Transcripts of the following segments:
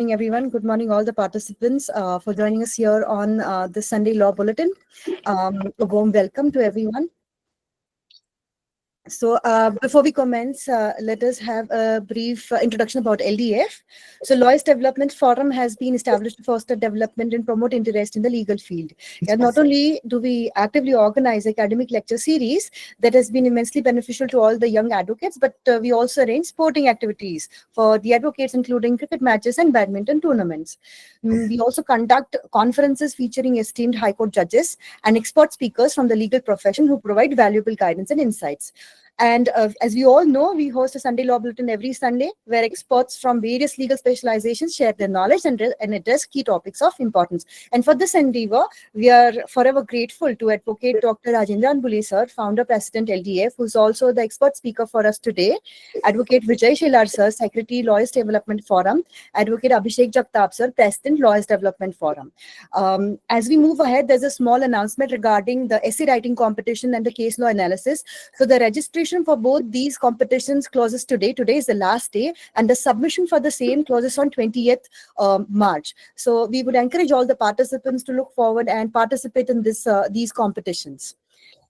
morning, everyone. Good morning, all the participants, for joining us here on the Sunday Law Bulletin. A warm welcome to everyone. So before we commence, let us have a brief introduction about LDF. So Lawyers Development Forum has been established to foster development and promote interest in the legal field. And not only do we actively organize academic lecture series that has been immensely beneficial to all the young advocates, but we also arrange sporting activities for the advocates, including cricket matches and badminton tournaments. We also conduct conferences featuring esteemed High Court judges and expert speakers from the legal profession who provide valuable guidance and insights. And as we all know, we host a Sunday Law Bulletin every Sunday where experts from various legal specializations share their knowledge and address key topics of importance. And for this endeavor, we are forever grateful to Advocate Dr. Rajendra Anbule sir, Founder President LDF, who's also the expert speaker for us today, Advocate Vijay Shelar sir, Secretary Lawyers Development Forum, Advocate Abhishek Jagtap sir, President Lawyers Development Forum. As we move ahead, there's a small announcement regarding the essay writing competition and the case law analysis. So the registration for both these competitions closes today. Today is the last day, and the submission for the same closes on 20th March. So we would encourage all the participants to look forward and participate in these competitions.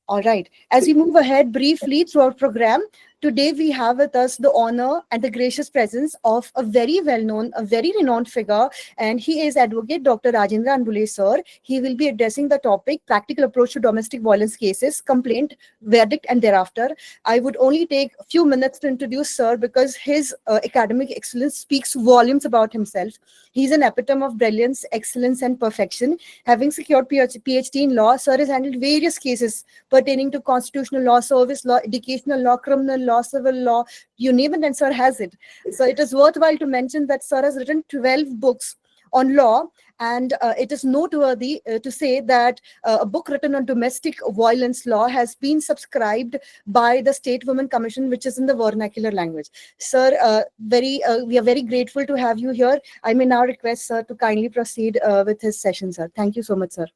All right. As we move ahead briefly through our program, today we have with us the honor and the gracious presence of a very well-known, a very renowned figure, and he is Advocate Dr. Rajendra Anbule sir. He will be addressing the topic, practical approach to domestic violence cases, complaint, verdict, and thereafter. I would only take a few minutes to introduce sir because his academic excellence speaks volumes about himself. He's an epitome of brilliance, excellence, and perfection. Having secured PhD in law, sir has handled various cases pertaining to constitutional law, service law, educational law, criminal law, civil law, you name it, and sir has it. So it is worthwhile to mention that sir has written 12 books on law, and it is noteworthy to say that a book written on domestic violence law has been subscribed by the State Women Commission, which is in the vernacular language. Sir, we are very grateful to have you here. I may now request sir to kindly proceed with his session, sir. Thank you so much, sir.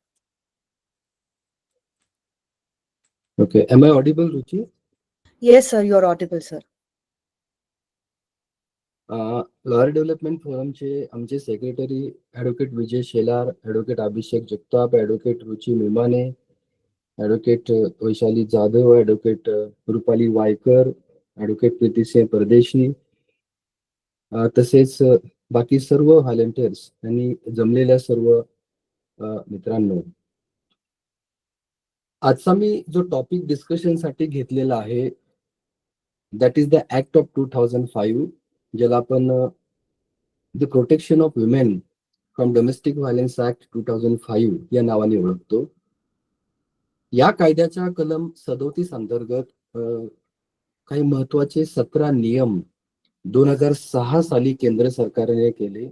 Okay, am I audible, Ruchi? Yes, sir, you are audible, sir. Lawyer development फोरमचे आमचे secretary advocate Vijay Shelar, advocate Abhishek Jagtap, advocate Ruchi Memane, advocate Vaishali Jadhav, advocate Rupali Waykar, advocate Preetisingh Pardeshi, तसेच बाकी सर्व volunteers आणि जमलेल्या सर्व मित्रांनो, आजचा मी जो टॉपिक डिस्कशनसाठी घेतलेला आहे that is the act of 2005, ज्याला आपण the protection of women from domestic violence act 2005 या नावाने ओळखतो. या कायद्याच्या कलम 37 अंतर्गत काही महत्वाचे 17 नियम 2006 साली केंद्र सरकारने केले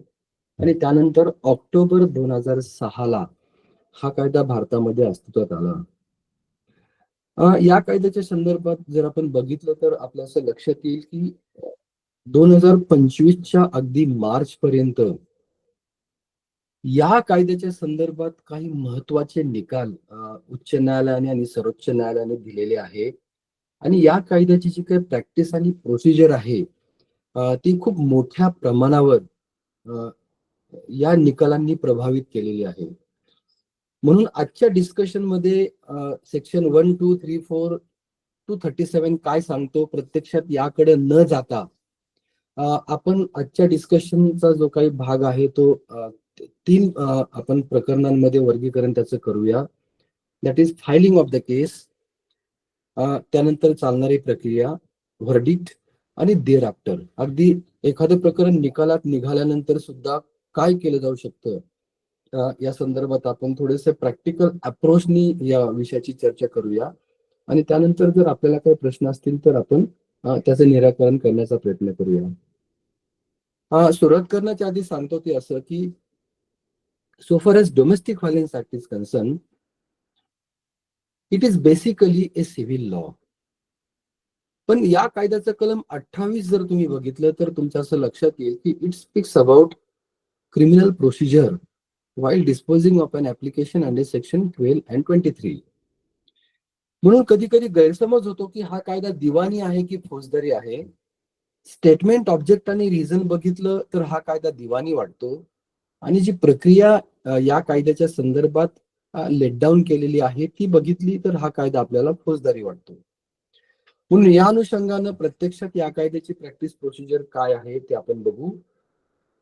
आणि त्यानंतर ऑक्टोबर 2006 ला हा कायदा भारतामध्ये अस्तित्वात आला. या कायद्याच्या संदर्भात जर आपण बघितलं तर आपल्या असं लक्षात येईल की 2025च्या अगदी मार्च पर्यंत या कायद्याच्या संदर्भात काही महत्वाचे निकाल उच्च न्यायालयाने आणि सर्वोच्च न्यायालयाने दिलेले आहे आणि या कायद्याची जी काही प्रॅक्टिस आणि प्रोसिजर आहे ती खूप मोठ्या प्रमाणावर या निकालांनी प्रभावित केलेली आहे. म्हणून आजच्या डिस्कशन मध्ये सेक्शन 1, 2, 3, 4 to 37 काय सांगतो प्रत्यक्षात याकडे न जाता आपण आजच्या डिस्कशनचा जो काही भाग आहे तो 3 आपण प्रकरणांमध्ये वर्गीकरण त्याचं करूया. That is filing of the case, त्यानंतर चालणारी प्रक्रिया, व्हर्डिक्ट आणि देअर आफ्टर. अगदी एखादं प्रकरण निकालात निघाल्यानंतर सुद्धा काय केलं जाऊ शकतं या संदर्भात आपण थोडेसे प्रॅक्टिकल अप्रोचनी या विषयाची चर्चा करूया आणि त्यानंतर जर आपल्याला काही प्रश्न असतील तर आपण त्याचं निराकरण करण्याचा प्रयत्न करूया. सुरुवात करण्याच्या आधी सांगतो ते असं की so far as domestic violence act is concerned, it is basically a civil law. पण या कायद्याचं कलम 28 जर तुम्ही बघितलं तर तुमच्या असं लक्षात येईल की it speaks about criminal procedure while disposing of an application under section 12 and 23. म्हणून कधी कधी गैरसमज होतो की हा कायदा दिवाणी आहे की फौजदारी आहे. स्टेटमेंट, ऑब्जेक्ट आणि रिझन बघितलं तर हा कायदा दिवाणी वाटतो. आणि जी प्रक्रिया या कायद्याच्या संदर्भात लेट डाऊन केलेली आहे ती बघितली तर हा कायदा आपल्याला फौजदारी वाटतो. म्हणून या अनुषंगानं प्रत्यक्षात या कायद्याची प्रॅक्टिस प्रोसिजर काय आहे ते आपण बघू.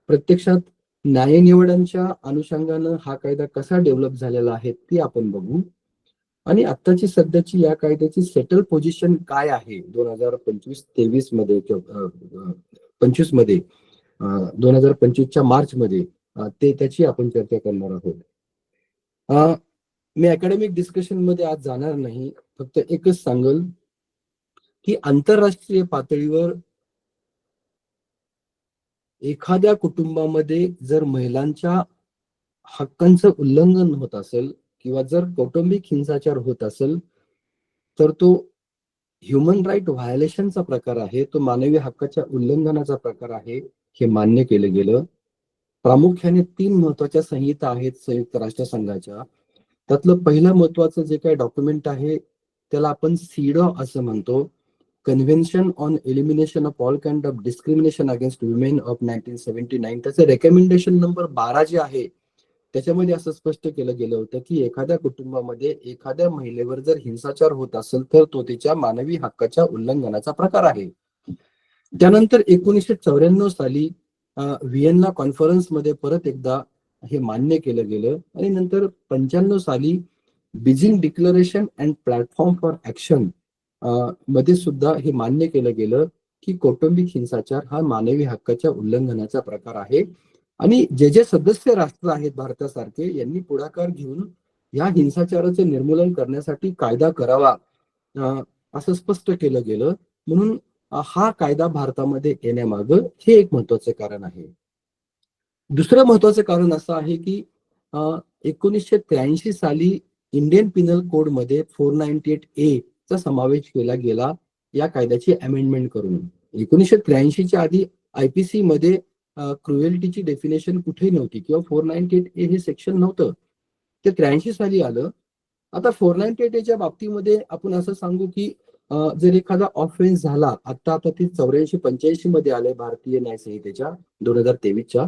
प्रत्यक्षात न्यायनिवाड्यांच्या अनुषंगानं हा कायदा कसा डेव्हलप झालेला आहे ते आपण बघू. आणि आत्ताची सध्याची या कायद्याची सेटल पोझिशन काय आहे 2025-23 मध्ये 25 मध्ये 2025च्या मार्च मध्ये ते त्याची आपण चर्चा करणार आहोत. मी अकॅडमिक डिस्कशन मध्ये आज जाणार नाही, फक्त एकच सांगल की आंतरराष्ट्रीय पातळीवर एखाद्या कुटुंबामध्ये जर महिलांच्या हक्कांचं उल्लंघन होत असेल किंवा जर कौटुंबिक हिंसाचार होत असेल तर तो ह्युमन राईट व्हायोलेशनचा प्रकार आहे, तो मानवी हक्काच्या उल्लंघनाचा प्रकार आहे, हे मान्य केलं गेलं. प्रामुख्याने 3 महत्वाच्या संहिता आहेत संयुक्त राष्ट्रसंघाच्या. त्यातलं पहिलं महत्वाचं जे काही डॉक्युमेंट आहे त्याला आपण सीडॉ असं म्हणतो, convention on elimination of all kind of discrimination against women of 1979. त्याचं रेकमेंडेशन नंबर 12 जे आहे त्याच्यामध्ये असं स्पष्ट केलं गेलं होतं की एखाद्या कुटुंबामध्ये एखाद्या महिलेवर जर हिंसाचार होत असेल तर तो तिच्या मानवी हक्काच्या उल्लंघनाचा प्रकार आहे. त्यानंतर 1994 साली व्हिएन्ना कॉन्फरन्समध्ये परत एकदा हे मान्य केलं गेलं आणि नंतर 95 साली Beijing declaration and platform for action मध्ये सुद्धा हे मान्य केलं गेलं की कौटुंबिक हिंसाचार हा मानवी हक्काच्या उल्लंघनाचा प्रकार आहे. आणि जे सदस्य राष्ट्र आहेत भारतासारखे यांनी पुढाकार घेऊन या हिंसाचाराचे निर्मूलन करण्यासाठी कायदा करावा असं स्पष्ट केलं गेलं. म्हणून हा कायदा भारतामध्ये येण्यामागं हे एक महत्वाचं कारण आहे. दुसरं महत्वाचं कारण असं आहे की 1983 साली इंडियन पिनल कोड मध्ये 498A चा समावेश केला गेला या कायद्याची अमेंडमेंट करून. 1983च्या आधी IPC मध्ये क्रुएल्टीची डेफिनेशन कुठेही नव्हती किंवा 498A हे सेक्शन नव्हतं, ते 83 साली आलं. आता 498A च्या बाबतीमध्ये आपण असं सांगू की जर एखादा ऑफेन्स झाला, आता ती 84-85 मध्ये आलंय भारतीय न्याय संहितेच्या 2023च्या,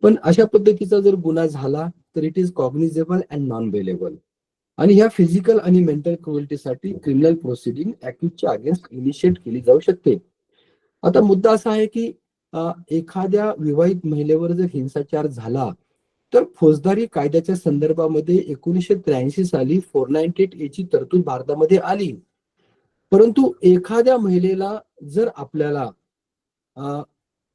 पण अशा पद्धतीचा जर गुन्हा झाला तर it is cognizable and non bailable. आणि ह्या फिजिकल आणि मेंटल क्रुएल्टीसाठी क्रिमिनल प्रोसिडिंग अॅक्युजच्या अगेन्स्ट इनिशिएट केली जाऊ शकते. आता मुद्दा असा आहे की एखाद्या विवाहित महिलेवर जर हिंसाचार झाला तर फौजदारी कायद्याच्या संदर्भामध्ये 1983 साली 498A ची तरतूद भारतामध्ये आली. परंतु एखाद्या महिलेला जर आपल्याला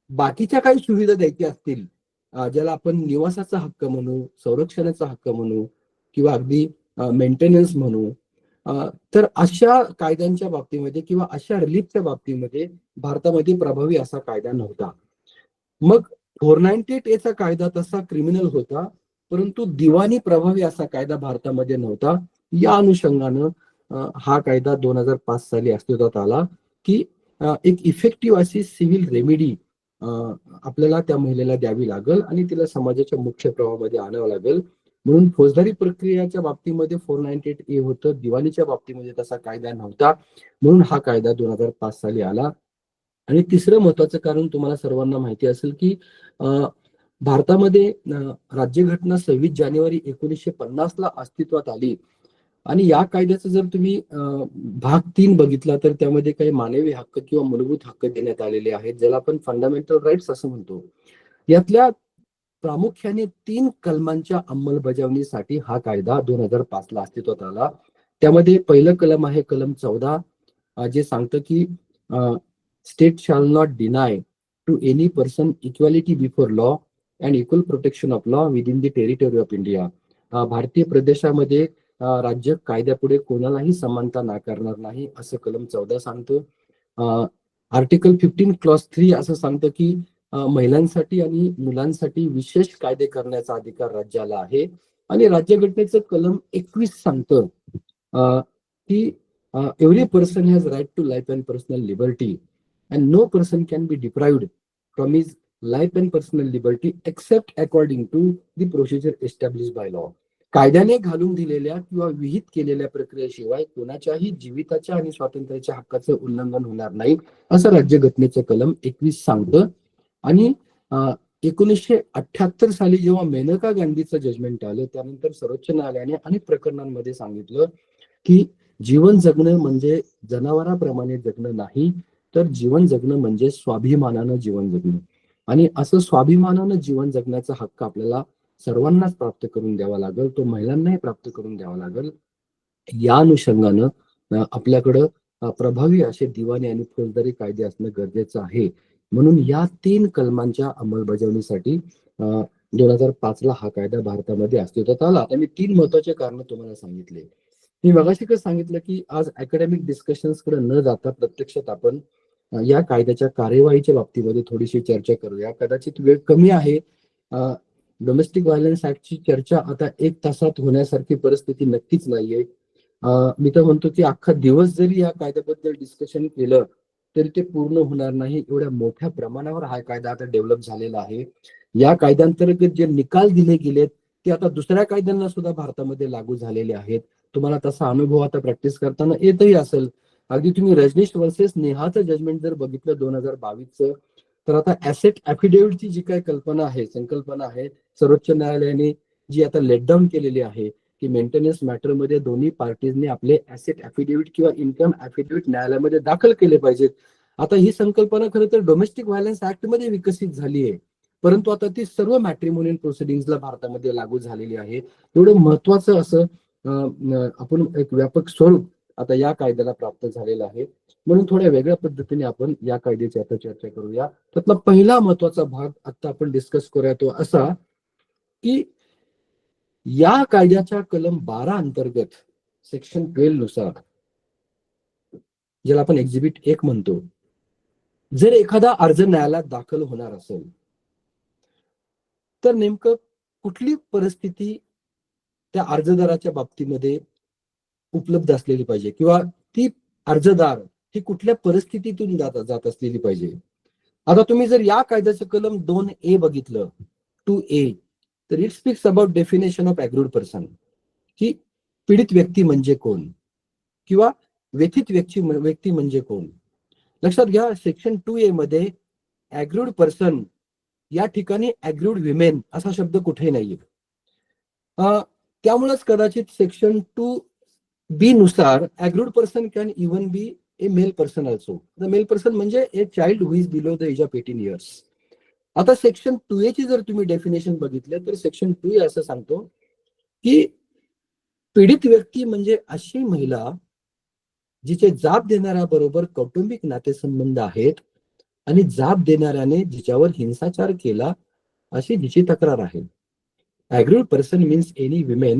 बाकीच्या काही सुविधा द्यायच्या असतील, ज्याला आपण निवासाचा हक्क म्हणू, संरक्षणाचा हक्क म्हणू किंवा अगदी मेंटेनन्स म्हणू, तर अशा कायद्यांच्या बाबतीमध्ये किंवा अशा रिलीफच्या बाबतीमध्ये भारतामध्ये प्रभावी असा कायदा नव्हता. मग 498A चा कायदा तसा क्रिमिनल होता, परंतु दिवाणी प्रभावी असा कायदा भारतामध्ये नव्हता. या अनुषंगानं हा कायदा 2005 साली अस्तित्वात आला की एक इफेक्टिव्ह अशी सिव्हिल रेमेडी आपल्याला त्या महिलेला द्यावी लागेल आणि तिला समाजाच्या मुख्य प्रवाहामध्ये आणावं लागेल. म्हणून फौजदारी प्रक्रियाच्या बाबतीमध्ये 498A होतं, दिवाणीच्या बाबतीमध्ये तसा कायदा नव्हता. म्हणून हा कायदा 2005 साली आला. आणि तिसरं महत्वाचं कारण तुम्हाला सर्वांना माहिती असेल की भारतामध्ये राज्यघटना 26 जानेवारी 1950 ला अस्तित्वात आली. आणि या कायद्याचं जर तुम्ही भाग 3 बघितला तर त्यामध्ये काही मानवी हक्क किंवा मूलभूत हक्क देण्यात आलेले आहेत, ज्याला आपण फंडामेंटल राईट्स असं म्हणतो. यातल्या प्रामुख्याने 3 कलमांच्या अंमलबजावणीसाठी हा कायदा 2005 ला अस्तित्वात आला. त्यामध्ये पहिलं कलम आहे कलम 14, जे सांगतं की state shall not deny to any person equality before law and equal protection of law within the territory of India. भारतीय प्रदेशामध्ये राज्य कायद्यापुढे कोणालाही समानता नाकारणार नाही असं कलम 14 सांगतो. आर्टिकल 15 क्लॉज 3 असं सांगतं की महिलांसाठी आणि मुलांसाठी विशेष कायदे करण्याचा अधिकार राज्याला आहे. आणि राज्यघटनेचं कलम 21 सांगतं की every person has right to life and personal liberty and no person can be deprived from his life and personal liberty except according to the procedure establish by law. कायद्याने घालून दिलेल्या किंवा विहित केलेल्या प्रक्रियेशिवाय कोणाच्याही जीविताच्या आणि स्वातंत्र्याच्या हक्काचे उल्लंघन होणार नाही, असं राज्यघटनेचं कलम 21 सांगतं. आणि 1978 साली जेव्हा मेनका गांधीचं जजमेंट आलं, त्यानंतर सर्वोच्च न्यायालयाने अनेक प्रकरणांमध्ये सांगितलं की जीवन जगणं म्हणजे जनावरांप्रमाणे जगणं नाही, तर जीवन जगणं म्हणजे स्वाभिमानानं जीवन जगणं. आणि असं स्वाभिमानानं जीवन जगण्याचा हक्क आपल्याला सर्वांनाच प्राप्त करून द्यावा लागेल, तो महिलांनाही प्राप्त करून द्यावा लागेल. या अनुषंगानं आपल्याकडं प्रभावी असे दिवाणी आणि फौजदारी कायदे असणं गरजेचं आहे. म्हणून या 3 कलमांच्या अंमलबजावणीसाठी 2005 ला हा कायदा भारतामध्ये अस्तित्वात आला. आता मी 3 महत्वाचे कारण तुम्हाला सांगितले. मी मगाशी सांगितलं की आज अकॅडमिक डिस्कशन्स कडे न जाता प्रत्यक्षात आपण या कायद्याच्या कार्यवाहीच्या बाबतीमध्ये थोडीशी चर्चा करूया. कदाचित वेळ कमी आहे. डोमेस्टिक व्हायलन्स ऍक्टची चर्चा आता 1 तासात होण्यासारखी परिस्थिती नक्कीच नाहीये. मी तर म्हणतो की अख्खा दिवस जरी या कायद्याबद्दल डिस्कशन केलं तरी ते पूर्ण होणार नाही. एवढ्या मोठ्या प्रमाणावर हा कायदा आता डेव्हलप झालेला आहे. या कायद्यांतर्गत जे निकाल दिले गेलेत ते आता दुसऱ्या कायद्यांना सुद्धा भारतामध्ये लागू झालेले आहेत. तुम्हाला तसा अनुभव आता प्रॅक्टिस करताना येतही असेल. अगदी तुम्ही रजनीश वर्सेस नेहाचं जजमेंट जर बघितलं 2022चं, तर आता ऍसेट ऍफिडेव्हिटची जी काही संकल्पना आहे, सर्वोच्च न्यायालयाने जी आता लेट डाऊन केलेली आहे की मेंटेनन्स मॅटरमध्ये दोन्ही पार्टीजने आपले ऍसेट ऍफिडेव्हिट किंवा इन्कम ऍफिडेव्हिट न्यायालयामध्ये दाखल केले पाहिजेत. आता ही संकल्पना खरं तर डोमेस्टिक व्हायलन्स ऍक्ट मध्ये विकसित झाली आहे, परंतु आता ती सर्व मॅट्रिमोनियल प्रोसिडिंग्सला भारतामध्ये लागू झालेली आहे. एवढं महत्वाचं असं आपण एक व्यापक स्वरूप आता या कायद्याला प्राप्त झालेलं आहे. म्हणून थोड्या वेगळ्या पद्धतीने आपण या कायद्याची आता चर्चा करूया. त्यातला पहिला महत्वाचा भाग आता आपण डिस्कस करूया तो असा की या कायद्याच्या कलम 12 अंतर्गत सेक्शन 12 नुसार, ज्याला आपण एक्झिबिट 1 म्हणतो, जर एखादा अर्ज न्यायालयात दाखल होणार असेल तर नेमकं कुठली परिस्थिती त्या अर्जदाराच्या बाबतीमध्ये उपलब्ध असलेली पाहिजे किंवा ती अर्जदार ही कुठल्या परिस्थितीतून जात असलेली पाहिजे. आता तुम्ही जर या कायद्याचं कलम 2A बघितलं, 2A, तर it speaks about definition of aggrieved person, की पीडित व्यक्ती म्हणजे कोण किंवा व्यथित व्यक्ती म्हणजे कोण. लक्षात घ्या, सेक्शन 2A मध्ये ऍग्रूड पर्सन या ठिकाणी ऍग्रूड विमेन असा शब्द कुठेही नाहीये. त्यामुळेच कदाचित सेक्शन 2B नुसार aggrieved person can even be a male person also. The male person म्हणजे a child who is below the age of 18 years. आता सेक्शन 2A ची जर तुम्ही डेफिनेशन बघितलं तर सेक्शन 2A असं सांगतो की पीडित व्यक्ती म्हणजे अशी महिला जिचे जाब देणाऱ्याबरोबर कौटुंबिक नातेसंबंध आहेत आणि जाब देणाऱ्याने जिच्यावर हिंसाचार केला अशी जिची तक्रार आहे. Aggrieved person means any woman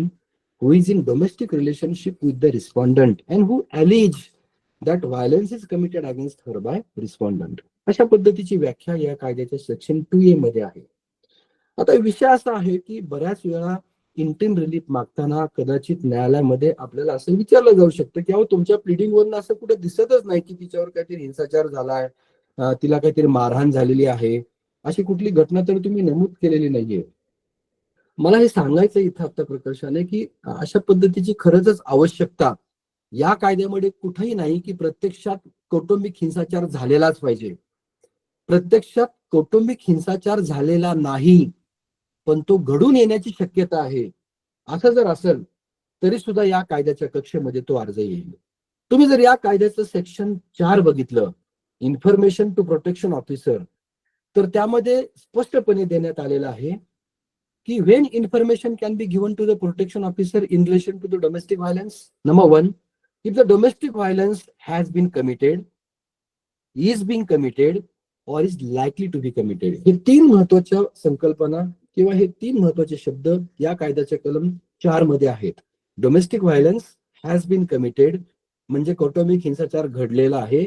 who is in domestic relationship with the respondent and who allege that violence is committed against her by respondent. अशा पद्धतीची व्याख्या या कायद्याच्या सेक्शन 2A मध्ये आहे. आता विषय असा आहे की बऱ्याच वेळा इंटिम रिलीफ मागताना कदाचित न्यायालयामध्ये आपल्याला असं विचारलं जाऊ शकतं की अहो तुमच्या प्लिडिंग वरून असं कुठे दिसतच नाही की तिच्यावर काहीतरी हिंसाचार झालाय, तिला काहीतरी मारहाण झालेली आहे, अशी कुठली घटना तर तुम्ही नमूद केलेली नाहीये. मला हे सांगायचं इथं आता प्रकर्षाने की अशा पद्धतीची खरंच आवश्यकता या कायद्यामध्ये कुठेही नाही की प्रत्यक्षात कौटुंबिक हिंसाचार झालेलाच पाहिजे. प्रत्यक्षात कौटुंबिक हिंसाचार झालेला नाही पण तो घडून येण्याची शक्यता आहे, असं जर असेल तरी सुद्धा या कायद्याच्या कक्षेमध्ये तो अर्ज येईल. तुम्ही जर या कायद्याचं सेक्शन 4 बघितलं, इन्फॉर्मेशन टू प्रोटेक्शन ऑफिसर, तर त्यामध्ये स्पष्टपणे देण्यात आलेलं आहे की when information can be given to the protection officer in relation to the domestic violence. Number 1, if the domestic violence has been committed, is being committed or is likely to be committed. हे 3 महत्वाच्या संकल्पना किंवा हे 3 महत्वाचे शब्द या कायद्याच्या कलम 4 मध्ये आहेत. Domestic violence has been committed म्हणजे कौटुंबिक हिंसाचार घडलेला आहे.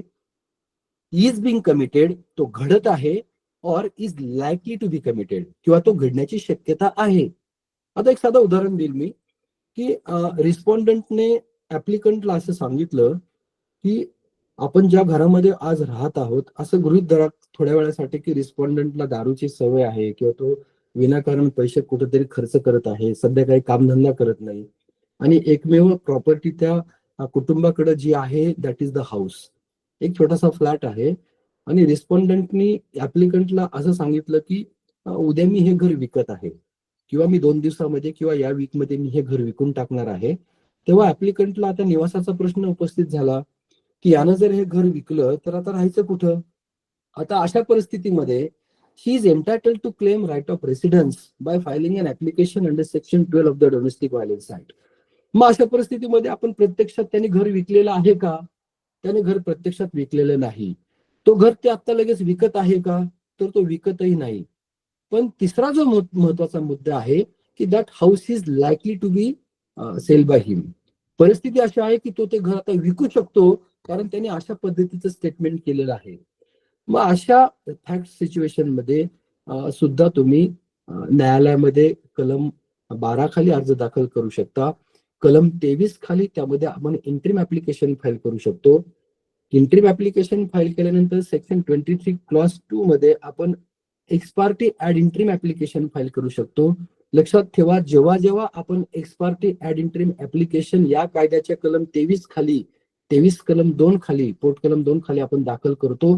इज बिंग कमिटेड तो घडत आहे, or is likely to be committed किंवा तो घडण्याची शक्यता आहे. आता एक साधं उदाहरण देईल मी की रिस्पॉन्डंटने ऍप्लिकंटला असं सांगितलं की आपण ज्या घरामध्ये आज राहत आहोत असं गृहीत धरा थोड्या वेळासाठी की रिस्पॉन्डंटला दारूची सवय आहे किंवा तो विनाकारण पैसे कुठेतरी खर्च करत आहे, सध्या काही कामधंदा करत नाही आणि एकमेव प्रॉपर्टी त्या कुटुंबाकडे जी आहे दॅट इज द हाऊस. एक छोटासा फ्लॅट आहे आणि रिस्पॉन्डंटनी ऍप्लिकंटला असं सांगितलं की उद्या मी हे घर विकत आहे किंवा मी 2 दिवसामध्ये किंवा या वीकमध्ये मी हे घर विकून टाकणार आहे. तेव्हा ऍप्लिकंटला आता निवासाचा प्रश्न उपस्थित झाला की यानं जर हे घर विकलं तर आता राहायचं कुठं. आता अशा परिस्थितीमध्ये ही is entitle to claim right of residence by filing an application under section 12 of the domestic violence act. मग अशा परिस्थितीमध्ये आपण प्रत्यक्षात त्यांनी घर विकलेलं आहे का? त्याने घर प्रत्यक्षात विकलेलं नाही. तो घर ते आता लगेच विकत आहे का? तर तो विकतही नाही. पण तिसरा जो महत्वाचा मुद्दा आहे की that house is likely to be sell by him. परिस्थिती अशी आहे की तो ते घर आता विकू शकतो कारण त्याने अशा पद्धतीचं स्टेटमेंट केलेलं आहे. मग अशा फॅक्ट सिच्युएशन मध्ये सुद्धा तुम्ही न्यायालयामध्ये कलम 12 खाली अर्ज दाखल करू शकता. कलम 23 खाली त्यामध्ये आपण इंटरिम ऍप्लिकेशन फाईल करू शकतो. इंटरिम ऍप्लिकेशन फाईल केल्यानंतर सेक्शन 23 क्लॉज 2 मध्ये आपण ex parte ad interim application file करू शकतो. लक्षात ठेवा, जेव्हा जेव्हा आपण एक्सपार्टी ऍड इंटरिम ऍप्लिकेशन या कायद्याच्या कलम 23 कलम 2 खाली पोर्ट कलम 2 खाली आपण दाखल करतो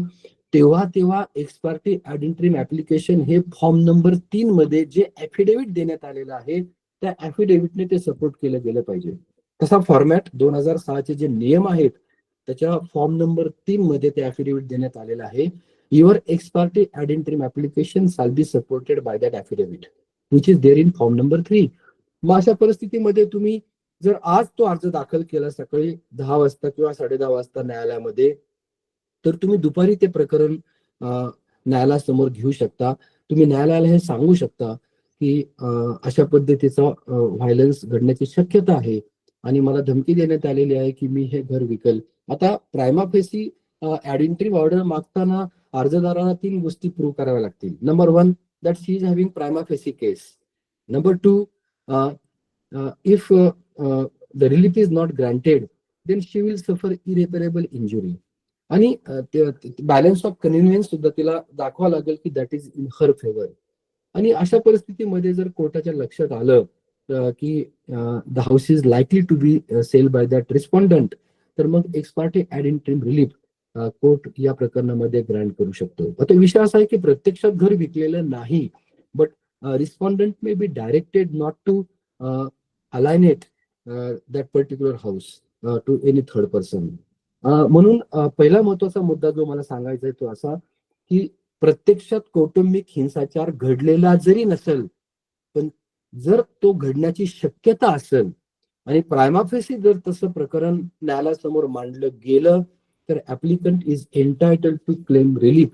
तेव्हा एक्सपार्टी ऍड इंटरिम ऍप्लिकेशन हे फॉर्म नंबर 3 मध्ये जे ऍफिडेव्हिट देण्यात आलेलं आहे त्या ऍफिडेव्हिटने ते सपोर्ट केलं गेलं पाहिजे. तसा फॉर्मॅट 2006 चे जे नियम आहेत त्याच्या फॉर्म नंबर 3 मध्ये ते ऍफिडेव्हिट देण्यात आलेलं आहे. Your ex parte ad interim application shall be supported by that affidavit which is there in form number 3. मग अशा परिस्थितीमध्ये तुम्ही जर आज तो अर्ज दाखल केला सकाळी 10 वाजता किंवा 10:30 वाजता न्यायालयामध्ये तर तुम्ही दुपारी ते प्रकरण न्यायालयासमोर घेऊ शकता. तुम्ही न्यायालयाला हे सांगू शकता की अशा पद्धतीचा व्हायलन्स घडण्याची शक्यता आहे आणि मला धमकी देण्यात आलेली आहे की मी हे घर विकल. आता prima facie ad interim order मागताना अर्जदाराला 3 गोष्टी प्रूव्ह कराव्या लागतील. Number 1 that she is having prima facie case. Number 2 if the relief is not granted then she will suffer irreparable injury. आणि बॅलन्स ऑफ कन्व्हिनियन्स सुद्धा तिला दाखवा लागेल की that is in her favour. आणि अशा परिस्थितीमध्ये जर कोर्टाच्या लक्षात आलं की the house is likely to be sell by that respondent तर मग ex parte ad interim relief court या प्रकरणामध्ये ग्रँट करू शकतो. आता विषय असा आहे की प्रत्यक्षात घर विकलेलं नाही but respondent may be directed not to alienate that particular house to any third person. म्हणून पहिला महत्वाचा मुद्दा जो मला सांगायचा आहे तो असा की प्रत्यक्षात कौटुंबिक हिंसाचार घडलेला जरी नसेल पण जर तो घडण्याची शक्यता असेल आणि प्रायमा फेसी जर तसं प्रकरण न्यायालयासमोर मांडलं गेलं तर applicant is entitled to claim relief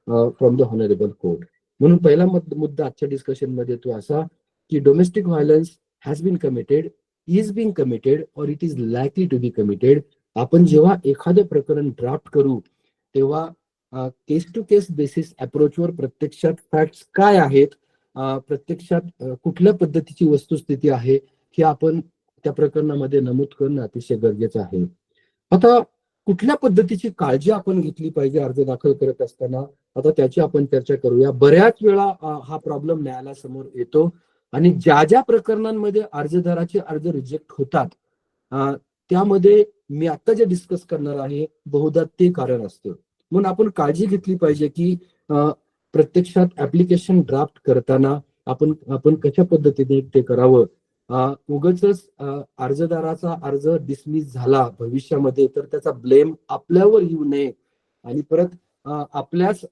from the honourable court. म्हणून पहिला मुद्दा आजच्या डिस्कशन मध्ये तो असा की domestic violence has been committed, is being committed or it is likely to be committed. आपण जेव्हा एखादं प्रकरण ड्राफ्ट करू तेव्हा केस टू केस बेसिस अप्रोचवर प्रत्यक्षात फॅक्ट्स काय आहेत, प्रत्यक्षात कुठल्या पद्धतीची वस्तुस्थिती आहे हे आपण त्या प्रकरणामध्ये नमूद करणं अतिशय गरजेचं आहे. आता कुठल्या पद्धतीची काळजी आपण घेतली पाहिजे अर्ज दाखल करत असताना आता त्याची आपण चर्चा करूया. बऱ्याच वेळा हा प्रॉब्लेम न्यायालयासमोर येतो आणि ज्या ज्या प्रकरणांमध्ये अर्जदाराचे अर्ज रिजेक्ट होतात त्यामध्ये मी आता जे डिस्कस करणार आहे बहुधा ते कारण असतं. म्हणून आपण काळजी घेतली पाहिजे की प्रत्यक्षात ऍप्लिकेशन ड्राफ्ट करताना आपण कशा पद्धतीने ते करावं. उगाचच अर्जदाराचा अर्ज डिसमिस झाला भविष्यामध्ये तर त्याचा ब्लेम आपल्यावर येऊ नये आणि परत आपल्याच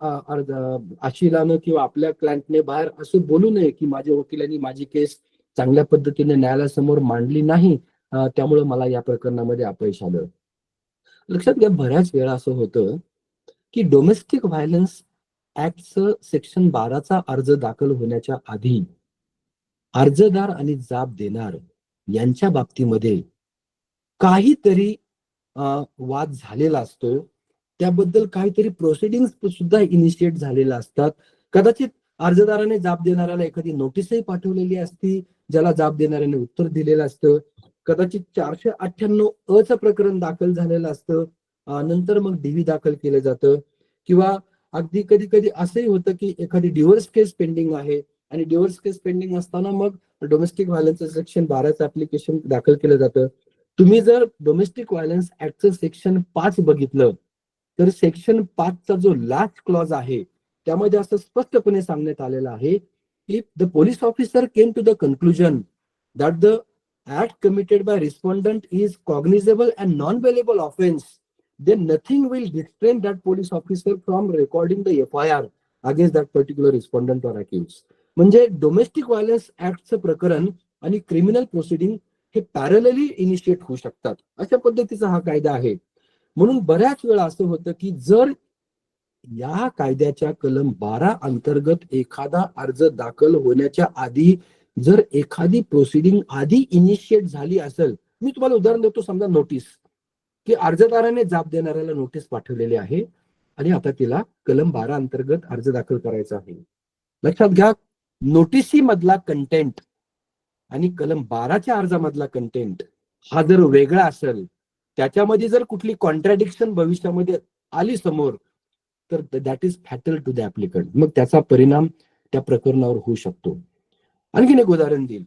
आशिलानं किंवा आपल्या क्लायंटने बाहेर असं बोलू नये की माझ्या वकिलांनी माझी केस चांगल्या पद्धतीने न्यायालयासमोर मांडली नाही त्यामुळे मला या प्रकरणामध्ये अपयश आलं. लक्षात घ्या बऱ्याच वेळा असं होतं की डोमेस्टिक व्हायलन्स ऍक्टचं सेक्शन 12चा अर्ज दाखल होण्याच्या आधी अर्जदार आणि जाब देणार यांच्या बाबतीमध्ये काहीतरी वाद झालेला असतो. त्याबद्दल काहीतरी प्रोसिडिंग्स सुद्धा इनिशिएट झालेल्या असतात. कदाचित अर्जदाराने जाब देणाऱ्याला एखादी नोटीसही पाठवलेली असती ज्याला जाब देणाऱ्याने उत्तर दिलेलं असतं. कदाचित 498 अ चं प्रकरण दाखल झालेलं असतं. नंतर मग डीव्ही दाखल केलं जातं किंवा अगदी कधी कधी असंही होतं की एखादी डिव्होर्स केस पेंडिंग आहे आणि डिव्होर्स केस पेंडिंग असताना मग डोमेस्टिक व्हायलन्सचं सेक्शन 12चं ऍप्लिकेशन दाखल केलं जातं. तुम्ही जर डोमेस्टिक व्हायलन्स ऍक्टचं सेक्शन 5 बघितलं तर सेक्शन 5चा जो लास्ट क्लॉज आहे त्यामध्ये असं स्पष्टपणे सांगण्यात आलेलं आहे की the police officer came to the conclusion that the act committed by respondent is cognizable and non-bailable offense, then nothing will restrain that police officer from recording the FIR against that particular respondent or accused. म्हणजे domestic violence ऍक्टचं प्रकरण आणि criminal proceeding हे parallelly initiate होऊ शकतात, अशा पद्धतीचा हा कायदा आहे. म्हणून बऱ्याच वेळा असं होतं की जर या कायद्याच्या कलम 12 अंतर्गत एखादा अर्ज दाखल होण्याच्या आधी जर एखादी प्रोसिडिंग आधी इनिशिएट झाली असेल, मी तुम्हाला उदाहरण देतो, समजा नोटीस, की अर्जदाराने जाब देणाऱ्याला नोटीस पाठवलेली आहे आणि आता तिला कलम 12 अंतर्गत अर्ज दाखल करायचा आहे. लक्षात घ्या, नोटिसी मधला कंटेंट आणि कलम 12च्या अर्जामधला कंटेंट हा जर वेगळा असेल, त्याच्यामध्ये जर कुठली कॉन्ट्रॅडिक्शन भविष्यामध्ये आली समोर, तर that is fatal to the applicant. मग त्याचा परिणाम त्या प्रकरणावर होऊ शकतो. आणखीन एक उदाहरण देईल.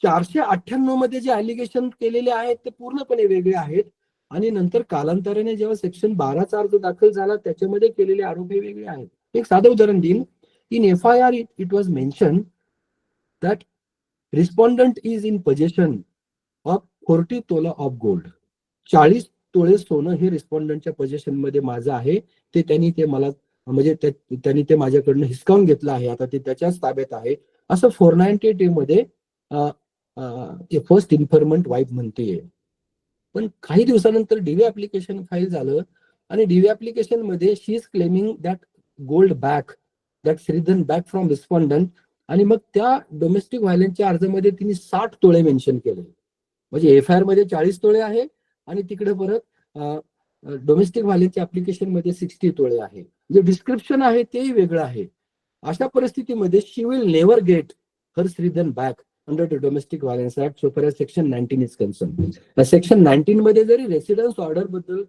498 मध्ये जे अलिगेशन केलेले आहेत ते पूर्णपणे वेगळे आहेत आणि नंतर कालांतराने जेव्हा सेक्शन 12चा अर्ज दाखल झाला त्याच्यामध्ये केलेले आरोप हे वेगळे आहेत. एक साधं उदाहरण देईल. In FIR it was mention that respondent is in possession of 40 तोला ऑफ गोल्ड. 40 तोळे सोनं हे रिस्पॉन्डंटच्या पोजेशन मध्ये माझं आहे. ते त्यांनी ते मला म्हणजे त्यांनी ते माझ्याकडनं हिसकावून घेतलं आहे, आता ते त्याच्याच ताब्यात आहे, असं 498A मध्ये फर्स्ट इन्फॉर्मंट वाईफ म्हणते. पण काही दिवसानंतर डीव्ही ऍप्लिकेशन फाईल झालं आणि डीव्ही ऍप्लिकेशन मध्ये she is claiming that gold back, that stridhan back from respondent, आणि मग त्या डोमेस्टिक व्हायलन्सच्या अर्जामध्ये तिने 60 तोळे मेन्शन केले. म्हणजे FIR मध्ये 40 तोळे आहे आणि तिकडे परत डोमेस्टिक व्हायलन्सच्या ऍप्लिकेशन मध्ये 60 तोळे आहे. जे डिस्क्रिप्शन आहे तेही वेगळं आहे. अशा परिस्थितीमध्ये she will never get her stridhan back under the domestic violence act so for section 19 is concern. Section 19 मध्ये जरी रेसिडेन्स ऑर्डर बद्दल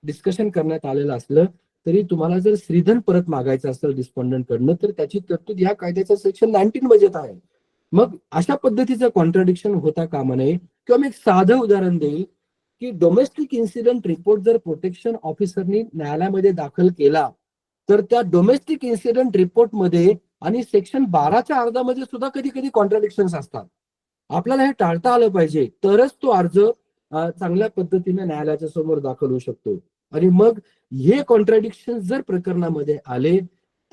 डिस्कशन करण्यात आलेलं असलं तरी तुम्हाला जर श्रीधन परत मागायचं असेल रिस्पॉन्डंट कडनं तर त्याची तरतूद या कायद्याच्या सेक्शन 19 मध्ये आहे. मग अशा पद्धतीचं कॉन्ट्राडिक्शन होता कामा नये. किंवा मी एक साधं उदाहरण देईल की डोमेस्टिक इन्सिडेंट रिपोर्ट जर प्रोटेक्शन ऑफिसरनी न्यायालयामध्ये दाखल केला तर त्या डोमेस्टिक इन्सिडेंट रिपोर्ट मध्ये आणि सेक्शन 12च्या अर्जामध्ये सुद्धा कधी कधी कॉन्ट्राडिक्शन्स असतात. आपल्याला हे टाळता आलं पाहिजे, तरच तो अर्ज चांगल्या पद्धतीने न्यायालयाच्या समोर दाखल होऊ शकतो. आणि मग हे कॉन्ट्राडिक्शन जर प्रकरणामध्ये आले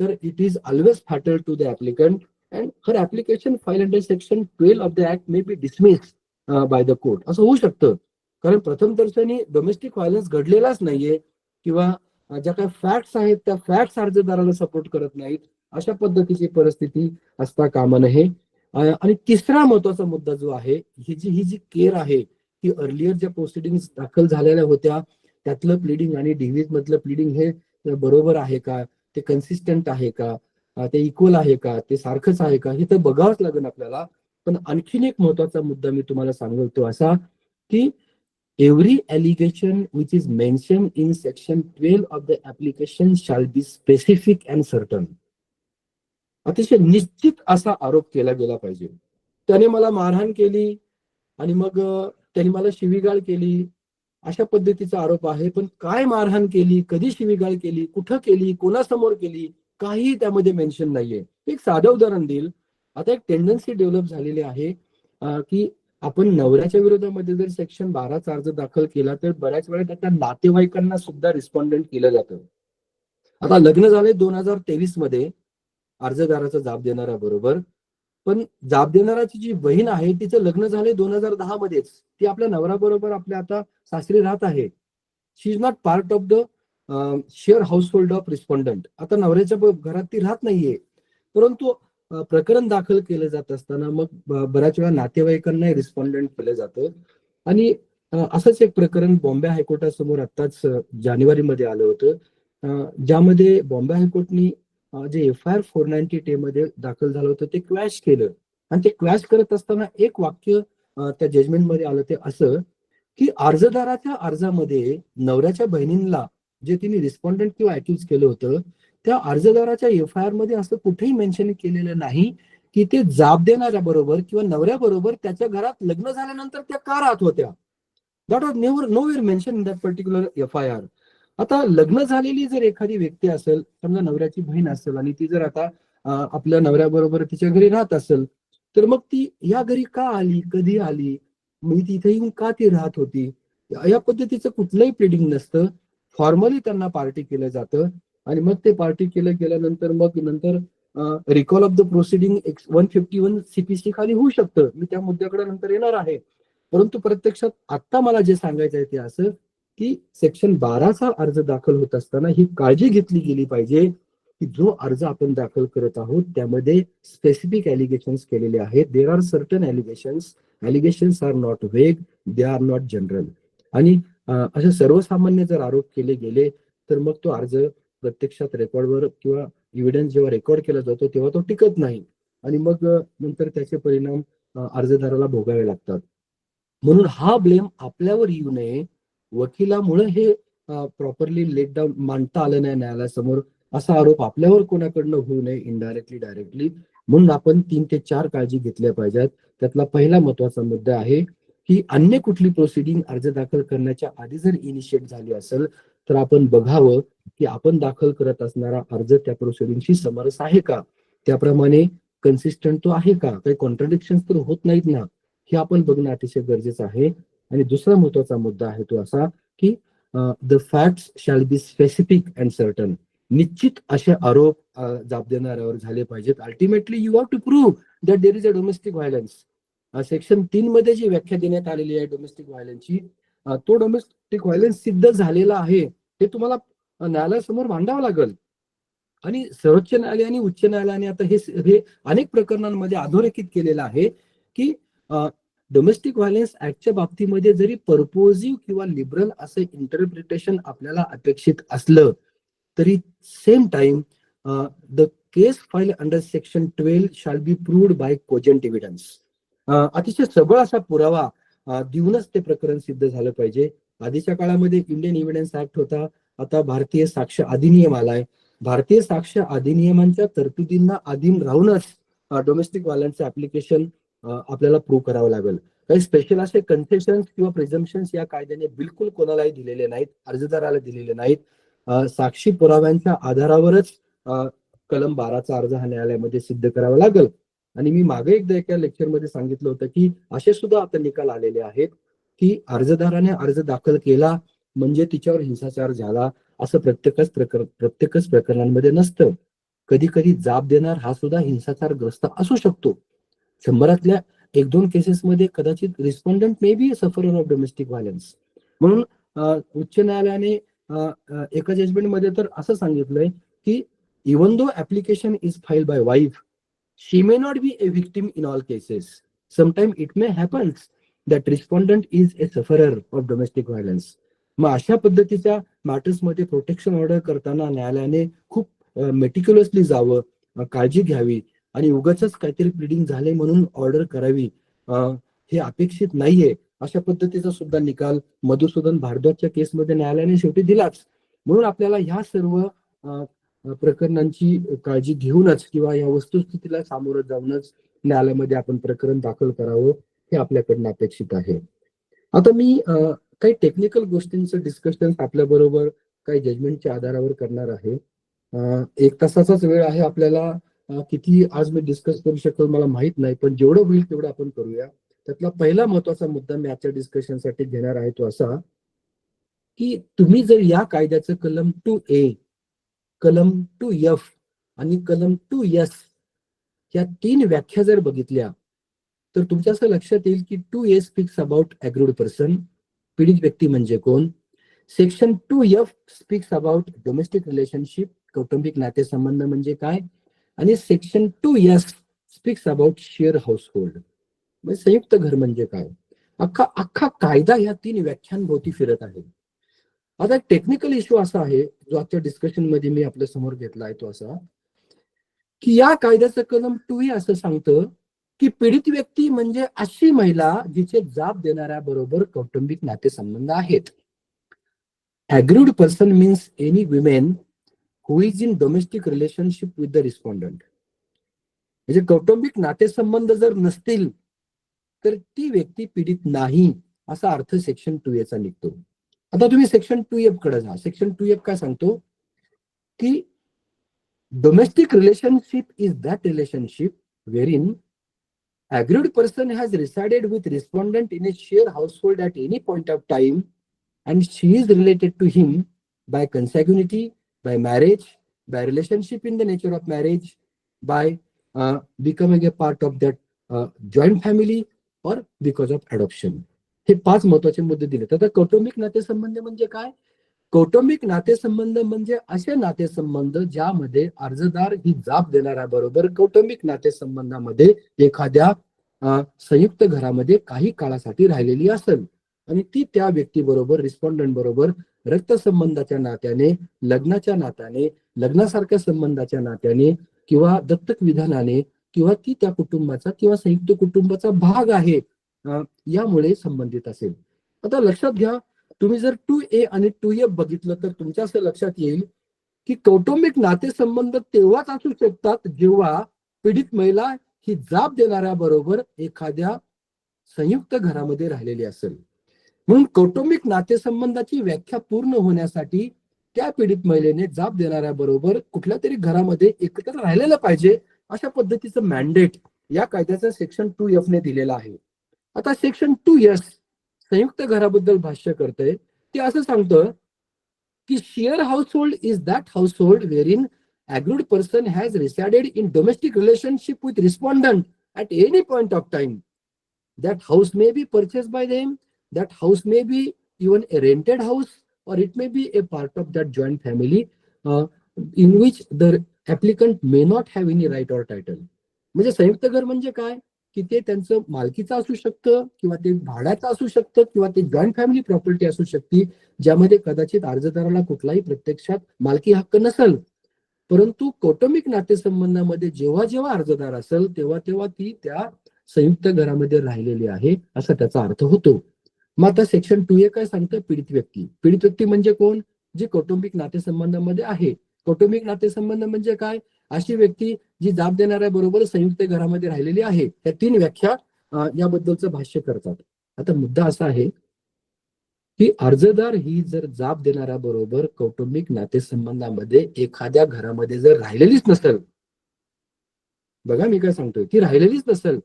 तर it is always fatal to the applicant and her application file under section 12 of the act may be dismissed by the court. असं होऊ शकतं, कारण प्रथम दर्शनी डोमेस्टिक व्हायलन्स घडलेलाच नाहीये किंवा ज्या काही फॅक्ट्स आहेत त्या फॅक्ट्स अर्जदाराला सपोर्ट करत नाहीत. अशा पद्धतीची परिस्थिती असता कामा नये. आणि तिसरा महत्वाचा मुद्दा जो आहे, ही जी केअर आहे की अर्लियर ज्या प्रोसिडिंग्स दाखल झालेल्या होत्या त्यातलं प्लीडिंग आणि डिव्हिज मधलं प्लीडिंग हे बरोबर आहे का, ते कन्सिस्टंट आहे का, ते इक्वल आहे का, ते सारखंच आहे का, हे तर बघावंच लागेल आपल्याला. पण आणखीन एक महत्वाचा मुद्दा मी तुम्हाला सांगतो असा की every allegation which is mentioned in section 12 of the application shall be specific and certain. अतिशय निश्चित असा आरोप केला गेला पाहिजे. त्याने मला मारहाण केली आणि मग त्याने मला शिवीगाळ केली, अशा पद्धतीचा आरोप आहे. पण काय मारहाण केली, कधी शिवीगाळ केली, कुठं केली, कोणासमोर केली, काही त्यामध्ये मेन्शन नाहीये. एक साधं उदाहरण देईल. आता एक टेंडन्सी डेव्हलप झालेली आहे की आपण नवऱ्याच्या विरोधामध्ये जर सेक्शन 12चा अर्ज दाखल केला तर बऱ्याच वेळा त्याच्या नातेवाईकांना सुद्धा रिस्पॉन्डंट केलं जातं. आता लग्न झाले 2023 मध्ये अर्जदाराचा जाब देणारा बरोबर, पण जाब देणाराची जी बहीण आहे तिचं लग्न झाले 2010 मध्येच. ती आपल्या नवऱ्याबरोबर आपल्या आता सासरी राहत आहे. She is not part of the share household of respondent. आता नवऱ्याच्या घरात ती राहत नाहीये, परंतु प्रकरण दाखल केलं जात असताना मग बऱ्याच वेळा नातेवाईकांना रिस्पॉन्डंट केलं जातं. आणि असंच एक प्रकरण बॉम्बे हायकोर्टासमोर आत्ताच जानेवारीमध्ये आलं होतं, ज्यामध्ये बॉम्बे हायकोर्टनी जे FIR 490A मध्ये दाखल झालं होतं ते क्वॅश केलं. आणि ते क्वॅश करत असताना एक वाक्य त्या जजमेंटमध्ये आलं, ते असं की अर्जदाराच्या अर्जामध्ये नवऱ्याच्या बहिणींना जे तिने रिस्पॉन्डंट किंवा अॅक्युज केलं होतं त्या अर्जदाराच्या FIR मध्ये असं कुठेही मेन्शन केलेलं नाही की ते जाब देणाऱ्या बरोबर किंवा नवऱ्याबरोबर त्याच्या घरात लग्न झाल्यानंतर त्या का राहत होत्या. That was nowhere mention in that particular FIR. आता लग्न झालेली जर एखादी व्यक्ती असेल, समजा नवऱ्याची बहीण असेल आणि ती जर आता आपल्या नवऱ्याबरोबर तिच्या घरी राहत असेल, तर मग ती या घरी का आली, कधी आली, मी तिथे येऊन का ती राहत होती, या पद्धतीचं कुठलंही प्लिडिंग नसतं. फॉर्मली त्यांना पार्टी केलं जातं आणि मग ते पार्टी केलं गेल्यानंतर मग नंतर recall of the proceeding 151 CPC खाली होऊ शकतं. मी त्या मुद्द्याकडे नंतर येणार आहे. परंतु प्रत्यक्षात आता मला जे सांगायचं आहे ते असं की सेक्शन 12चा अर्ज दाखल होत असताना ही काळजी घेतली गेली पाहिजे की जो अर्ज आपण दाखल करत आहोत त्यामध्ये स्पेसिफिक एलिगेशन्स केलेले आहेत. There are certain allegations are not vague, they R not general. आणि असे सर्वसामान्य जर आरोप केले गेले तर मग तो अर्ज प्रत्यक्षात रेकॉर्डवर किंवा एव्हिडन्स जेव्हा रेकॉर्ड केला जातो तेव्हा तो टिकत नाही आणि मग नंतर त्याचे परिणाम अर्जदाराला भोगावे लागतात. म्हणून हा ब्लेम आपल्यावर येऊ नये, वकिलामुळे हे प्रॉपरली लेट डाऊन मांडता आलं नाही न्यायालयासमोर, असा आरोप आपल्यावर कोणाकडनं होऊ नये इनडायरेक्टली डायरेक्टली. म्हणून आपण 3 ते 4 काळजी घेतल्या पाहिजेत. त्यातला पहिला महत्वाचा मुद्दा आहे की अन्य कुठली प्रोसिडिंग अर्ज दाखल करण्याच्या आधी जर इनिशिएट झाली असेल तर आपण बघावं की आपण दाखल करत असणारा अर्ज त्या प्रोसिडिंगशी समरस आहे का, त्याप्रमाणे कन्सिस्टंट तो आहे का, काही कॉन्ट्रडिक्शन तर होत नाहीत ना, हे आपण बघणं अतिशय गरजेचं आहे. आणि दुसरा महत्वाचा मुद्दा आहे तो असा की the facts shall be specific and certain. निश्चित असे आरोप जाब देणाऱ्यावर झाले पाहिजेत. Ultimately you have to prove that there is a domestic violence. Section 3 मध्ये जी व्याख्या देण्यात आलेली आहे डोमेस्टिक व्हायलन्सची, तो डोमेस्टिक व्हायलन्स सिद्ध झालेला आहे हे तुम्हाला न्यायालयासमोर मांडावं लागेल. आणि सर्वोच्च न्यायालय आणि उच्च न्यायालयाने आता हे अनेक प्रकरणांमध्ये अधोरेखित केलेलं आहे की डोमेस्टिक व्हायलन्स ऍक्टच्या बाबतीमध्ये जरी पर्पोजिव्ह किंवा लिबरल असं इंटरप्रिटेशन आपल्याला अपेक्षित असलं तरी same time the case file under section 12 shall be proved by cogent evidence. अतिशय सबळ असा पुरावा देऊनच ते प्रकरण सिद्ध झालं पाहिजे. आधीच्या काळामध्ये इंडियन एव्हिडन्स ऍक्ट होता, आता भारतीय साक्ष अधिनियम आलाय. भारतीय साक्ष अधिनियमांच्या तरतुदींना अधीन राहूनच डोमेस्टिक व्हायलन्सचं ऍप्लिकेशन आपल्याला प्रूव्ह करावं लागेल. काही स्पेशल असे कन्सेशन्स किंवा प्रिझम्पशन्स या कायद्याने बिलकुल कोणालाही दिलेले नाहीत, अर्जदाराला दिलेले नाहीत. साक्षी पुराव्यांच्या आधारावरच कलम 12चा अर्ज हा न्यायालयामध्ये सिद्ध करावा लागेल. आणि मी मागे एकदा एका लेक्चरमध्ये सांगितलं होतं की असे सुद्धा आता निकाल आलेले आहेत की अर्जदाराने अर्ज दाखल केला म्हणजे तिच्यावर हिंसाचार झाला असं प्रत्येकच प्रकरणांमध्ये नसतं. कधी कधी जाब देणार हा सुद्धा हिंसाचारग्रस्त असू शकतो. 100तल्या 1-2 केसेसमध्ये कदाचित respondent may be sufferer of domestic violence. म्हणून उच्च न्यायालयाने एका जजमेंटमध्ये तर असं सांगितलंय की even though application is filed by wife, she may not be a victim in all cases. Sometimes it may happen that respondent is a sufferer of domestic violence. मग अशा पद्धतीच्या मॅटर्स मध्ये प्रोटेक्शन ऑर्डर करताना न्यायालयाने खूप मेटिक्युलसली जावं, काळजी घ्यावी आणि उगाचच काहीतरी प्लिडिंग झाले म्हणून ऑर्डर करावी हे अपेक्षित नाहीये. अशा पद्धतीचा सुद्धा निकाल मधुसूदन भारद्वाजच्या केसमध्ये न्यायालयाने शेवटी दिलाच. म्हणून आपल्याला ह्या सर्व प्रकरणांची काळजी घेऊनच किंवा या वस्तुस्थितीला सामोरं जाऊनच न्यायालयामध्ये आपण प्रकरण दाखल करावं हे आपल्याकडनं अपेक्षित आहे. आता मी काही टेक्निकल गोष्टींचं डिस्कशन आपल्या बरोबर काही जजमेंटच्या आधारावर करणार आहे. 1 तासाचाच वेळ आहे आपल्याला. किती आज मी डिस्कस करू शकेल मला माहित नाही, पण जेवढं होईल तेवढं आपण करूया. त्यातला पहिला महत्वाचा मुद्दा मी आजच्या डिस्कशनसाठी घेणार आहे तो असा की तुम्ही जर या कायद्याचं कलम 2A, कलम 2F आणि कलम 2S या 3 व्याख्या जर बघितल्या तर तुमच्या असं लक्षात येईल की 2A speaks about agreed person, पीडित व्यक्ती म्हणजे कोण. Section 2F speaks about domestic relationship, कौटुंबिक नातेसंबंध म्हणजे काय. आणि section 2S speaks about share household, म्हणजे संयुक्त घर म्हणजे काय. अख्खा कायदा या 3 व्याख्यांभोवती फिरत आहे. आता टेक्निकल इश्यू असा आहे जो आजच्या डिस्कशन मध्ये मी आपल्या समोर घेतला आहे तो असा की या कायद्याचं कलम 2A असं सांगतं की पीडित व्यक्ती म्हणजे अशी महिला जिचे जाब देणाऱ्या बरोबर कौटुंबिक नातेसंबंध आहेत. Agreed person means any women who is in domestic relationship with the respondent. म्हणजे कौटुंबिक नातेसंबंध जर नसतील तर ती व्यक्ती पीडित नाही असा अर्थ सेक्शन 2A चा निघतो. आता तुम्ही सेक्शन 2F कडे जा. सेक्शन 2F काय सांगतो की domestic relationship is that relationship wherein aggrieved person has resided with respondent in a shared household at any point of time and she is related to him by consanguinity, by marriage, by relationship in the nature of marriage, by becoming a part of that joint family or because of adoption. हे 5 महत्वाचे मुद्दे दिलेत. आता कौटुंबिक नातेसंबंध म्हणजे काय? कौटुंबिक नातेसंबंध म्हणजे असे नातेसंबंध ज्यामध्ये अर्जदार ही जाब देणाऱ्याबरोबर कौटुंबिक नातेसंबंधामध्ये एखाद्या संयुक्त घरामध्ये काही काळासाठी राहिलेली असेल आणि ती त्या व्यक्तीबरोबर रिस्पॉन्डंट बरोबर रक्तसंबंधाच्या नात्याने, लग्नाच्या नात्याने, लग्नासारख्या संबंधाच्या नात्याने किंवा दत्तक विधानाने किंवा ती त्या कुटुंबाचा किंवा संयुक्त कुटुंबाचा भाग आहे यामुळे संबंधित असेल. आता लक्षात घ्या, तुम्ही जर 2A आणि 2F बघितलं तर तुमच्या असं लक्षात येईल की कौटुंबिक नातेसंबंध तेव्हाच असू शकतात जेव्हा पीडित महिला ही जाब देणाऱ्या बरोबर एखाद्या संयुक्त घरामध्ये राहिलेली असेल. म्हणून कौटुंबिक नातेसंबंधाची व्याख्या पूर्ण होण्यासाठी त्या पीडित महिलेने जाब देणाऱ्या बरोबर कुठल्या तरी घरामध्ये एकत्र राहिलेलं पाहिजे अशा पद्धतीचं मॅन्डेट या कायद्याचं सेक्शन 2F ने दिलेलं आहे. आता सेक्शन 2S संयुक्त घराबद्दल भाष्य करतंय. ते असं सांगतं की share household is that household where in aggrieved person has resided in domestic relationship with respondent at any point of time. That house may be purchased by them, that house may be even a rented house, or it may be a part of that joint family in which the applicant may not have any right or title. म्हणजे संयुक्त घर म्हणजे काय की ते त्यांचं मालकीचं असू शकतं किंवा ते भाड्याचं असू शकतं किंवा ते जॉईंट फॅमिली प्रॉपर्टी असू शकते ज्यामध्ये कदाचित अर्जदाराला कुठलाही प्रत्यक्षात मालकी हक्क नसेल. परंतु कौटुंबिक नातेसंबंधामध्ये जेव्हा जेव्हा अर्जदार असेल तेव्हा तेव्हा ती त्या संयुक्त घरामध्ये राहिलेली आहे असा त्याचा अर्थ होतो. मग आता सेक्शन 2A काय सांगतं? पीडित व्यक्ती. पीडित व्यक्ती म्हणजे कोण? जी कौटुंबिक नातेसंबंधामध्ये आहे. कौटुंबिक नातेसंबंध म्हणजे काय? अशी व्यक्ती जी जाब देणाऱ्या बरोबर संयुक्त घरामध्ये राहिलेली आहे. या 3 व्याख्या याबद्दलचं भाष्य करतात. आता मुद्दा असा आहे की अर्जदार ही जर जाब देणाऱ्या बरोबर कौटुंबिक नातेसंबंधामध्ये एखाद्या घरामध्ये जर राहिलेलीच नसेल, बघा मी काय सांगतोय, ती राहिलेलीच नसेल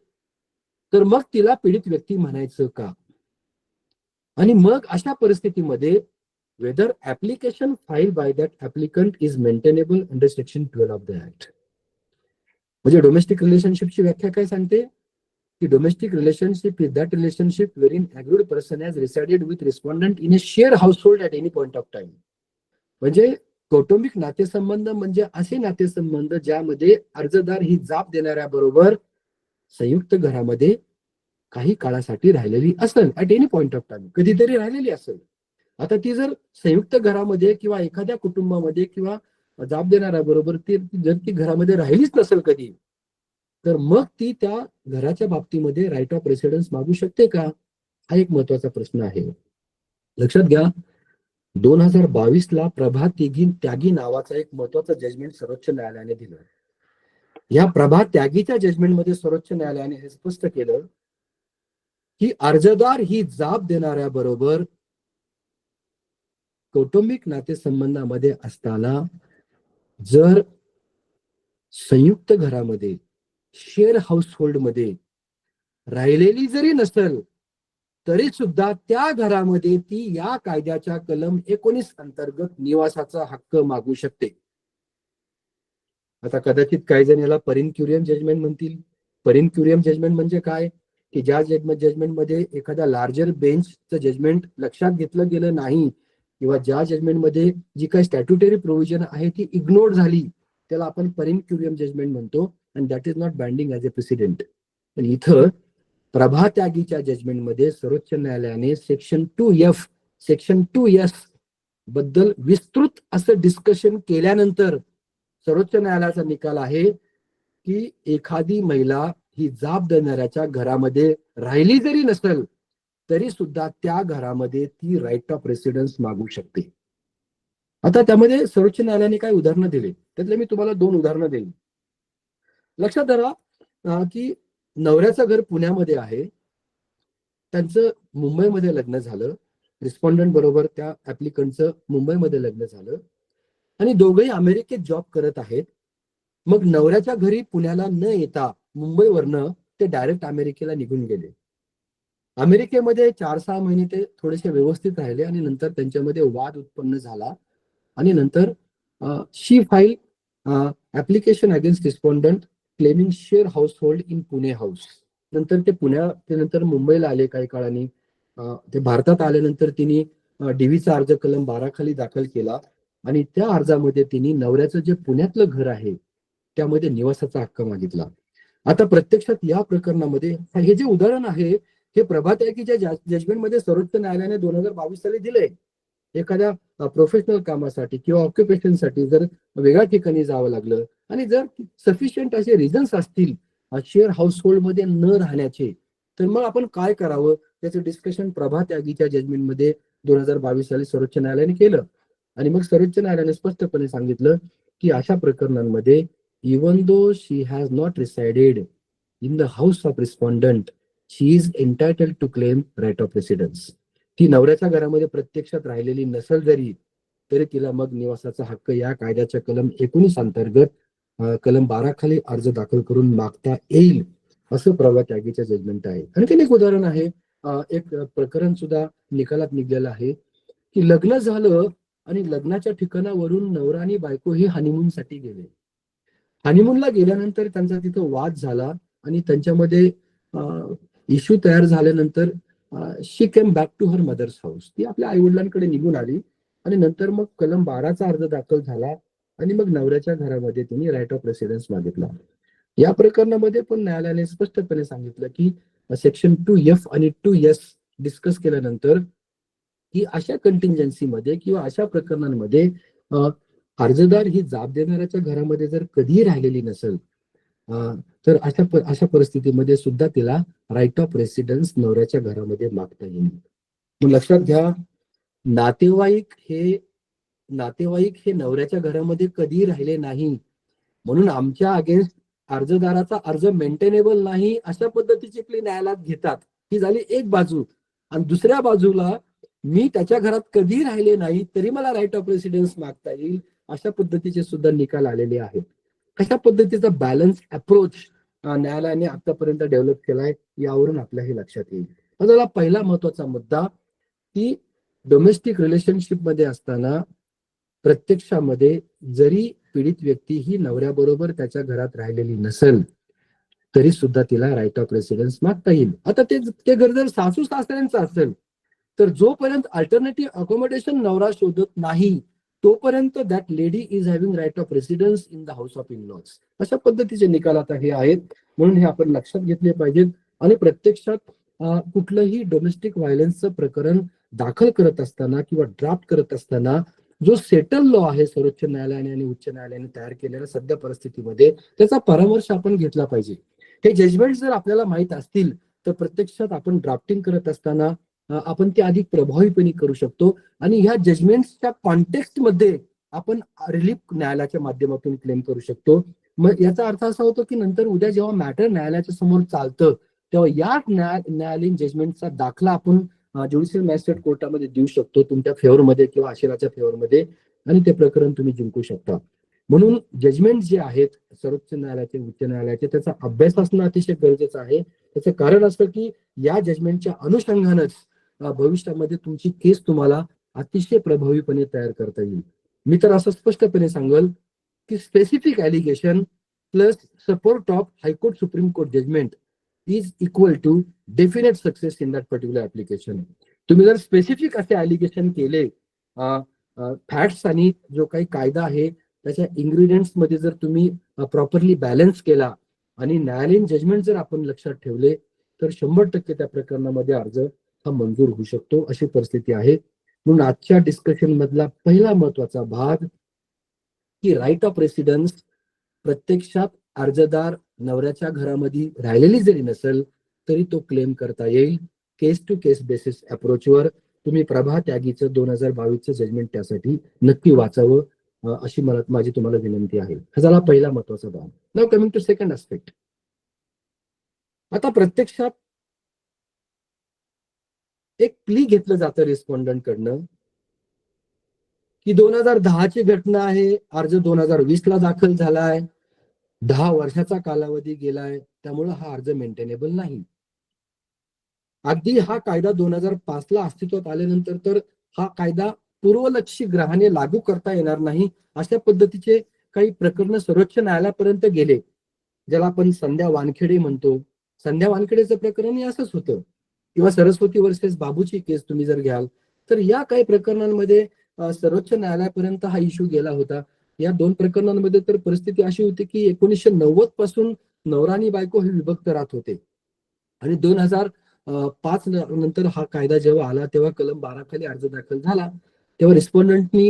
तर मग तिला पीडित व्यक्ती म्हणायचं का? आणि मग अशा परिस्थितीमध्ये whether application file by that applicant is maintainable under section 12 of the act. म्हणजे डोमेस्टिक रिलेशनशिपची व्याख्या काय सांगते की domestic relationship is that relationship where aggrieved person has resided with respondent in a shared household at any point of time. म्हणजे कौटुंबिक नातेसंबंध म्हणजे असे नातेसंबंध ज्यामध्ये अर्जदार ही जाब देणाऱ्या बरोबर संयुक्त घरामध्ये काही काळासाठी राहिलेली असेल at any point of time, कधीतरी राहिलेली असेल. आता ती जर संयुक्त घरामध्ये किंवा एखाद्या कुटुंबामध्ये किंवा जाब देणाऱ्या बरोबर ती जर ती घरामध्ये राहिलीच नसेल कधी, तर मग ती त्या घराच्या बाबतीमध्ये राईट ऑफ रेसिडेन्स मागू शकते का? हा एक महत्वाचा प्रश्न आहे. लक्षात घ्या, 2022 ला प्रभा त्यागी नावाचा एक महत्वाचा जजमेंट सर्वोच्च न्यायालयाने दिलं. या प्रभा त्यागीच्या जजमेंटमध्ये सर्वोच्च न्यायालयाने हे स्पष्ट केलं की अर्जदार ही जाब देणाऱ्या बरोबर कौटुंबिक नातेसंबंधामध्ये असताना जर संयुक्त घरामध्ये शेअर हाऊसहोल्ड मध्ये राहिलेली जरी नसेल तरी सुद्धा त्या घरामध्ये ती या कायद्याच्या कलम 19 अंतर्गत निवासाचा हक्क मागू शकते. आता कदाचित काही जण याला परिनक्युरियम जजमेंट म्हणतील. परिनक्युरियम जजमेंट म्हणजे काय की ज्या जजमेंटमध्ये एखाद्या लार्जर बेंचचं जजमेंट लक्षात घेतलं गेलं नाही किंवा ज्या जजमेंटमध्ये जी काही स्टॅट्युटरी प्रोव्हिजन आहे ती इग्नोर झाली त्याला आपण परिनक्युरियम जजमेंट म्हणतो and that is not binding as a president. पण इथं प्रभा त्यागीच्या जजमेंटमध्ये सर्वोच्च न्यायालयाने सेक्शन 2F सेक्शन 2S बद्दल विस्तृत असं डिस्कशन केल्यानंतर सर्वोच्च न्यायालयाचा निकाल आहे की एखादी महिला ही जाब देणाऱ्याच्या घरामध्ये राहिली जरी नसेल तरी सुद्धा त्या घरामध्ये ती राईट ऑफ रेसिडेन्स मागू शकते. आता त्यामध्ये सर्वोच्च न्यायालयाने काय उदाहरणं दिली, त्यातले मी तुम्हाला 2 उदाहरणं देईन. लक्षात धरा की नवऱ्याचं घर पुण्यामध्ये आहे, त्यांचं मुंबईमध्ये लग्न झालं, रिस्पॉन्डंट बरोबर त्या ऍप्लिकंटचं मुंबईमध्ये लग्न झालं आणि दोघंही अमेरिकेत जॉब करत आहेत. मग नवऱ्याच्या घरी पुण्याला न येता मुंबईवरनं ते डायरेक्ट अमेरिकेला निघून गेले. अमेरिकेमध्ये 4-6 महिने ते थोडेसे व्यवस्थित राहिले आणि नंतर त्यांच्यामध्ये वाद उत्पन्न झाला आणि नंतर she file application against respondent claiming share household in Pune house. नंतर ते नंतर मुंबईला आले काही काळाने. ते भारतात आल्यानंतर तिने DVचा अर्ज कलम 12 खाली दाखल केला आणि त्या अर्जामध्ये तिने नवऱ्याचं जे पुण्यातलं घर आहे त्यामध्ये निवासाचा हक्क मागितला. आता प्रत्यक्षात या प्रकरणामध्ये हे जे उदाहरण आहे हे प्रभात ऐकीच्या जजमेंटमध्ये सर्वोच्च न्यायालयाने 2022 साली दिलंय. एखाद्या प्रोफेशनल कामासाठी किंवा ऑक्युपेशनसाठी जर वेगळ्या ठिकाणी जावं लागलं आणि जर सफिशियंट असे रिझन्स असतील शेअर हाऊस होल्ड मध्ये न राहण्याचे, तर मग आपण काय करावं त्याचं डिस्कशन प्रभात त्यागीच्या जजमेंटमध्ये 2022 साली सर्वोच्च न्यायालयाने केलं. आणि मग सर्वोच्च न्यायालयाने स्पष्टपणे सांगितलं की अशा प्रकरणांमध्ये even though she has not resided in the house of respondent she is entitled to claim right of residence. ती नवऱ्याच्या घरामध्ये प्रत्यक्षात राहिलेली नसेल जरी तरी तिला मग निवासाचा हक्क या कायद्याच्या कलम 19 अंतर्गत कलम 12 खाली अर्ज दाखल करून मागता येईल असं प्रभात त्यागीचं जजमेंट आहे. आणखीन एक उदाहरण आहे, एक प्रकरण सुद्धा निकालात निघलेलं आहे की लग्न झालं आणि लग्नाच्या ठिकाणावरून नवरा आणि बायको हे हनीमूनसाठी गेले. हनीमूनला गेल्यानंतर त्यांचा तिथं वाद झाला आणि त्यांच्यामध्ये इश्यू तयार झाल्यानंतर she came back to her mother's house. ती आपल्या आई वडिलांकडे निघून आली आणि नंतर मग कलम 12चा अर्ज दाखल झाला आणि मग नवऱ्याच्या घरामध्ये तिने राईट ऑफ रेसिडेन्स मागितला. या प्रकरणामध्ये पण न्यायालयाने स्पष्टपणे सांगितलं की सेक्शन 2F आणि 2S डिस्कस केल्यानंतर की अशा कंटिंजन्सीमध्ये किंवा अशा प्रकरणांमध्ये अर्जदार ही जाब देणाऱ्याच्या घरामध्ये जर कधीही राहिलेली नसेल तर अशा परिस्थितीमध्ये सुद्धा तिला राईट ऑफ रेसिडेन्स नवऱ्याच्या घरामध्ये मागता येईल. मग लक्षात घ्या, नातेवाईक हे नवऱ्याच्या घरामध्ये कधीही राहिले नाही म्हणून आमच्या अगेन्स्ट अर्जदाराचा अर्ज मेंटेनेबल नाही अशा पद्धतीची प्ली न्यायालयात घेतात. ही झाली एक बाजू. आणि दुसऱ्या बाजूला मी त्याच्या घरात कधी राहिले नाही तरी मला राईट ऑफ रेसिडेन्स मागता येईल अशा पद्धतीचे सुद्धा निकाल आलेले आहेत. कशा पद्धतीचा बॅलन्स अप्रोच न्यायालयाने आतापर्यंत डेव्हलप केलाय यावरून आपल्याही लक्षात येईल. आता पहिला महत्वाचा मुद्दा की डोमेस्टिक रिलेशनशिप मध्ये असताना प्रत्यक्षामध्ये जरी पीडित व्यक्ती ही नवऱ्याबरोबर त्याच्या घरात राहिलेली नसेल तरी सुद्धा तिला राईट ऑफ रेसिडेन्स मागता येईल. आता ते घर जर सासू सासऱ्यांचं असेल तर जोपर्यंत अल्टरनेटिव्ह अकोमोडेशन नवरा शोधत नाही तोपर्यंत that lady is having right of residence in the house of in laws. अशा पद्धतीचे निकाल आता हे आहेत म्हणून हे आपण लक्षात घेतले पाहिजेत. आणि प्रत्यक्षात कुठलंही डोमेस्टिक व्हायलन्सचं प्रकरण दाखल करत असताना किंवा ड्राफ्ट करत असताना जो सेटल लॉ आहे सर्वोच्च न्यायालयाने आणि उच्च न्यायालयाने तयार केलेल्या सध्या परिस्थितीमध्ये त्याचा परामर्श आपण घेतला पाहिजे. हे जजमेंट जर आपल्याला माहित असतील तर प्रत्यक्षात आपण ड्राफ्टिंग करत असताना आपण ते अधिक प्रभावीपणे करू शकतो आणि ह्या जजमेंटच्या कॉन्टेक्स्ट मध्ये आपण रिलीफ न्यायालयाच्या माध्यमातून क्लेम करू शकतो. मग याचा अर्थ असा होतो की नंतर उद्या जेव्हा मॅटर न्यायालयाच्या समोर चालतं तेव्हा या न्यायालयीन जजमेंटचा दाखला आपण ज्युडिशियल मॅजिस्ट्रेट कोर्टामध्ये देऊ शकतो तुमच्या फेवरमध्ये किंवा आशिलाच्या फेवरमध्ये आणि ते प्रकरण तुम्ही जिंकू शकता. म्हणून जजमेंट जे आहेत सर्वोच्च न्यायालयाचे उच्च न्यायालयाचे त्याचा अभ्यास असणं अतिशय गरजेचं आहे. त्याचं कारण असतं की या जजमेंटच्या अनुषंगानच भविष्यामध्ये तुमची केस तुम्हाला अतिशय प्रभावीपणे तयार करता येईल. मी तर असं स्पष्टपणे सांगेल की specific allegation plus support of high court supreme court judgement is equal to definite success in that particular application. तुम्ही जर स्पेसिफिक असे ॲलिगेशन केले फॅक्ट्स आणि जो काही कायदा आहे त्याच्या इन्ग्रेडियंट्स मध्ये जर तुम्ही प्रॉपरली बॅलन्स केला आणि न्यायालयीन जजमेंट जर आपण लक्षात ठेवले तर 100% त्या प्रकरणामध्ये अर्ज हा मंजूर होऊ शकतो अशी परिस्थिती आहे. म्हणून आजच्या डिस्कशन मधला पहिला महत्वाचा भाग की राईट ऑफ रेसिडेन्स प्रत्यक्षात अर्जदार नवऱ्याच्या घरामध्ये राहिलेली जरी नसेल तरी तो क्लेम करता येईल केस टू केस बेसिस अप्रोचवर. तुम्ही प्रभा त्यागीचं 2022चं जजमेंट त्यासाठी नक्की वाचावं, अशी माझी तुम्हाला विनंती आहे. हा झाला पहिला महत्वाचा भाग. नाव कमिंग टू सेकंड आस्पेक्ट. आता प्रत्यक्षात एक प्ली घेतलं जातं रिस्पॉन्डंट कडनं की 2010ची घटना आहे, अर्ज 2020ला दाखल झालाय, 10 वर्षाचा कालावधी गेलाय, त्यामुळे हा अर्ज मेंटेनेबल नाही. अगदी हा कायदा 2005ला अस्तित्वात आल्यानंतर तर हा कायदा पूर्वलक्षी ग्रहाने लागू करता येणार नाही अशा पद्धतीचे काही प्रकरण सर्वोच्च न्यायालयापर्यंत गेले, ज्याला आपण संध्या वानखेडे म्हणतो. संध्या वानखेडेचं प्रकरण असंच होतं, किंवा सरस्वती वर्सेस बाबूची केस तुम्ही जर घ्याल तर या काही प्रकरणांमध्ये सर्वोच्च न्यायालयापर्यंत हा इश्यू गेला होता. या 2 प्रकरणांमध्ये तर परिस्थिती अशी होती की 1990 पासून नवरा आणि बायको हे विभक्त राहत होते आणि 2005 नंतर हा कायदा जेव्हा आला तेव्हा कलम 12 खाली अर्ज दाखल झाला, तेव्हा रिस्पॉन्डंटनी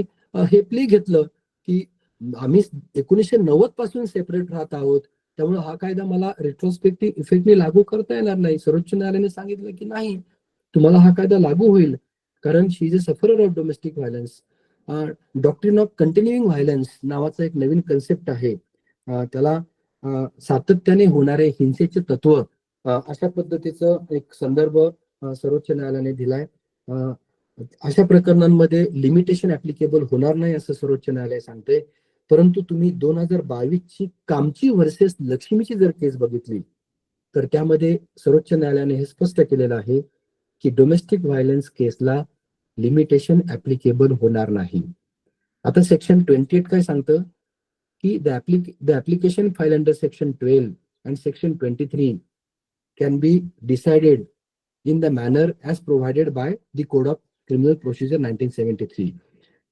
हे प्ली घेतलं की आम्ही 1990 पासून सेपरेट राहत आहोत, त्यामुळे हा कायदा मला रेट्रोस्पेक्टिव्ह इफेक्टने लागू करता येणार नाही. सर्वोच्च न्यायालयाने सांगितलं की नाही, तुम्हाला हा कायदा लागू होईल, कारण she is a sufferer of domestic violence. Doctrine of continuing violence नावाचा एक नवीन कन्सेप्ट आहे, त्याला सातत्याने होणारे हिंसेचे तत्व अशा पद्धतीचं एक संदर्भ सर्वोच्च न्यायालयाने दिलाय. अशा प्रकरणांमध्ये लिमिटेशन ऍप्लिकेबल होणार नाही असं सर्वोच्च न्यायालय सांगते. परंतु तुम्ही 2022ची कामची वर्सेस लक्ष्मीची जर केस बघितली तर त्यामध्ये सर्वोच्च न्यायालयाने हे स्पष्ट केलेलं आहे की domestic violence Kesla limitation applicable होणार नाही. आता सेक्शन 28 काय सांगतं की the application file under section 12 and section 23 can be decided in the manner as provided by the Code of Criminal Procedure 1973.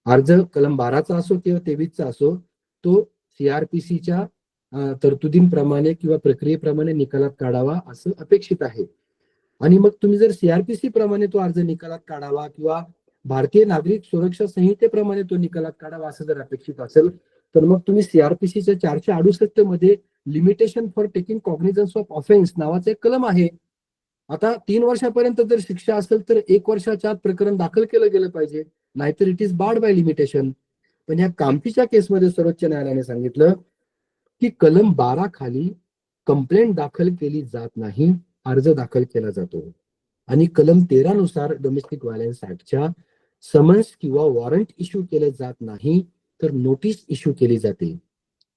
अर्ज कलम 12चा असो किंवा 23चा असो, तो सीआरपीसीच्या तरतुदींप्रमाणे किंवा प्रक्रियेप्रमाणे निकालात काढावा असं अपेक्षित आहे. आणि मग तुम्ही जर सीआरपीसी प्रमाणे तो अर्ज निकालात काढावा किंवा भारतीय नागरिक सुरक्षा संहितेप्रमाणे तो निकालात काढावा असं जर अपेक्षित असेल तर मग तुम्ही सीआरपीसीच्या 468 मध्ये limitation for taking cognisance of offence नावाचा एक कलम आहे. आता 3 वर्षापर्यंत जर शिक्षा असेल तर 1 वर्षाच्या आत प्रकरण दाखल केलं गेलं पाहिजे, नाहीतर it is barred by limitation. पण ह्या कामठीच्या केसमध्ये सर्वोच्च न्यायालयाने सांगितलं की कलम 12 खाली कंप्लेंट दाखल केली जात नाही, अर्ज दाखल केला जातो. आणि कलम 13 नुसार डोमेस्टिक व्हायलन्स ऍक्टच्या समन्स किंवा वॉरंट इश्यू केले जात नाही तर नोटीस इश्यू केली जाते.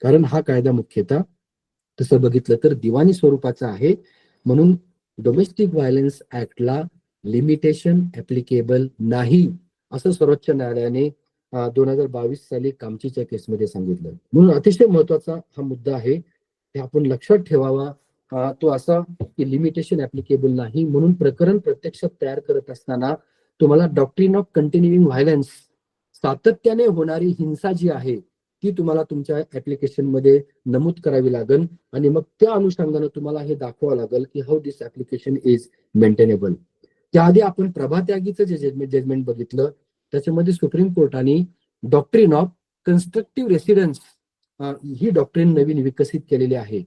कारण हा कायदा मुख्यतः तसं बघितलं तर दिवाणी स्वरूपाचा आहे, म्हणून डोमेस्टिक व्हायलन्स ऍक्टला लिमिटेशन ऍप्लिकेबल नाही असं सर्वोच्च न्यायालयाने 2022 साली कामचीच्या केसमध्ये सांगितलं. म्हणून अतिशय महत्वाचा हा मुद्दा आहे, ते आपण लक्षात ठेवावा. तो असा की लिमिटेशन ऍप्लिकेबल नाही, म्हणून प्रकरण प्रत्यक्षात तयार करत असताना तुम्हाला डॉक्ट्रिन ऑफ कंटिन्युइंग व्हायलन्स, सातत्याने होणारी हिंसा जी आहे ती तुम्हाला तुमच्या ऍप्लिकेशन मध्ये नमूद करावी लागेल आणि मग त्या अनुषंगाने तुम्हाला हे दाखवावं लागेल की how this application is maintainable. त्याआधी आपण प्रभा त्यागीचं जे जजमेंट बघितलं त्याच्यामध्ये सुप्रीम कोर्टाने डॉक्ट्रिन ऑफ कन्स्ट्रक्टिव्ह रेसिडेन्स ही डॉक्ट्रिन नवीन विकसित केलेली आहे.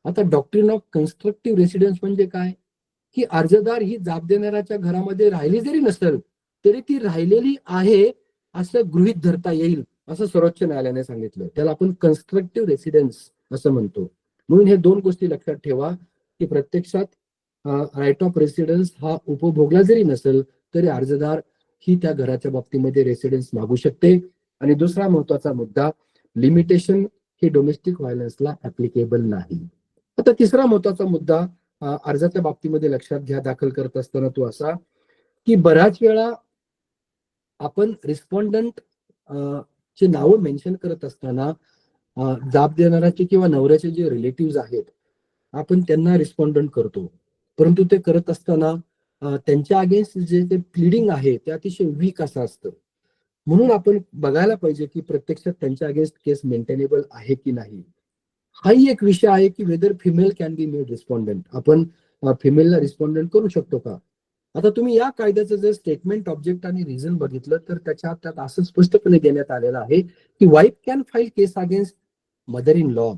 आता डॉक्ट्रिन ऑफ कन्स्ट्रक्टिव्ह रेसिडेन्स म्हणजे काय, की अर्जदार ही जाब देणाऱ्याच्या घरामध्ये राहिली जरी नसेल तरी ती राहिलेली आहे असं गृहीत धरता येईल असं सर्वोच्च न्यायालयाने सांगितलं. त्याला आपण कन्स्ट्रक्टिव्ह रेसिडेन्स असं म्हणतो. म्हणून हे 2 गोष्टी लक्षात ठेवा की प्रत्यक्षात राईट ऑफ रेसिडेन्स हा उपभोगला जरी नसेल तरी अर्जदार ही त्या घराच्या बाबतीमध्ये रेसिडेन्स मागू शकते. आणि दुसरा महत्वाचा मुद्दा, लिमिटेशन ही डोमेस्टिक व्हायलन्सला ऍप्लिकेबल नाही. आता तिसरा महत्वाचा मुद्दा अर्जाच्या बाबतीमध्ये लक्षात घ्या दाखल करत असताना तो असा की बऱ्याच वेळा आपण रिस्पॉन्डंट चे नावं मेन्शन करत असताना जाब देणाऱ्याचे किंवा नवऱ्याचे जे रिलेटिव्ह आहेत आपण त्यांना रिस्पॉन्डंट करतो, परंतु ते करत असताना त्यांच्या अगेन्स्ट जे ते प्लीडिंग आहे ते अतिशय वीक असं असतं. म्हणून आपण बघायला पाहिजे की प्रत्यक्षात त्यांच्या अगेन्स्ट केस मेंटेनेबल आहे की नाही. हाही एक विषय आहे की whether female can be made respondent, आपण फिमेलला रिस्पॉन्डंट करू शकतो का. आता तुम्ही या कायद्याचं जर स्टेटमेंट, ऑब्जेक्ट आणि रिझन बघितलं तर त्यात असं स्पष्टपणे देण्यात आलेलं आहे की wife can file case against mother in law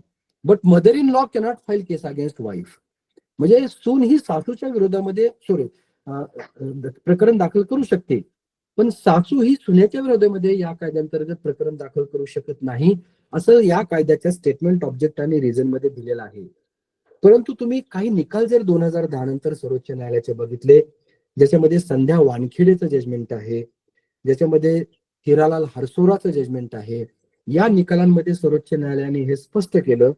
but mother in law cannot file case against wife. म्हणजे सून ही सासूच्या विरोधामध्ये प्रकरण दाखल करू शकते पण सासू ही सुनेच्या विरोधामध्ये या कायद्यांतर्गत प्रकरण दाखल करू शकत नाही, असं या कायद्याच्या स्टेटमेंट ऑब्जेक्ट आणि रिझन मध्ये दिलेलं आहे. परंतु तुम्ही काही निकाल जर 2010 नंतर सर्वोच्च न्यायालयाचे बघितले, ज्याच्यामध्ये संध्या वानखेडेचं जजमेंट आहे, ज्याच्यामध्ये हिरालाल हरसोराचं जजमेंट आहे, या निकालांमध्ये सर्वोच्च न्यायालयाने हे स्पष्ट केलं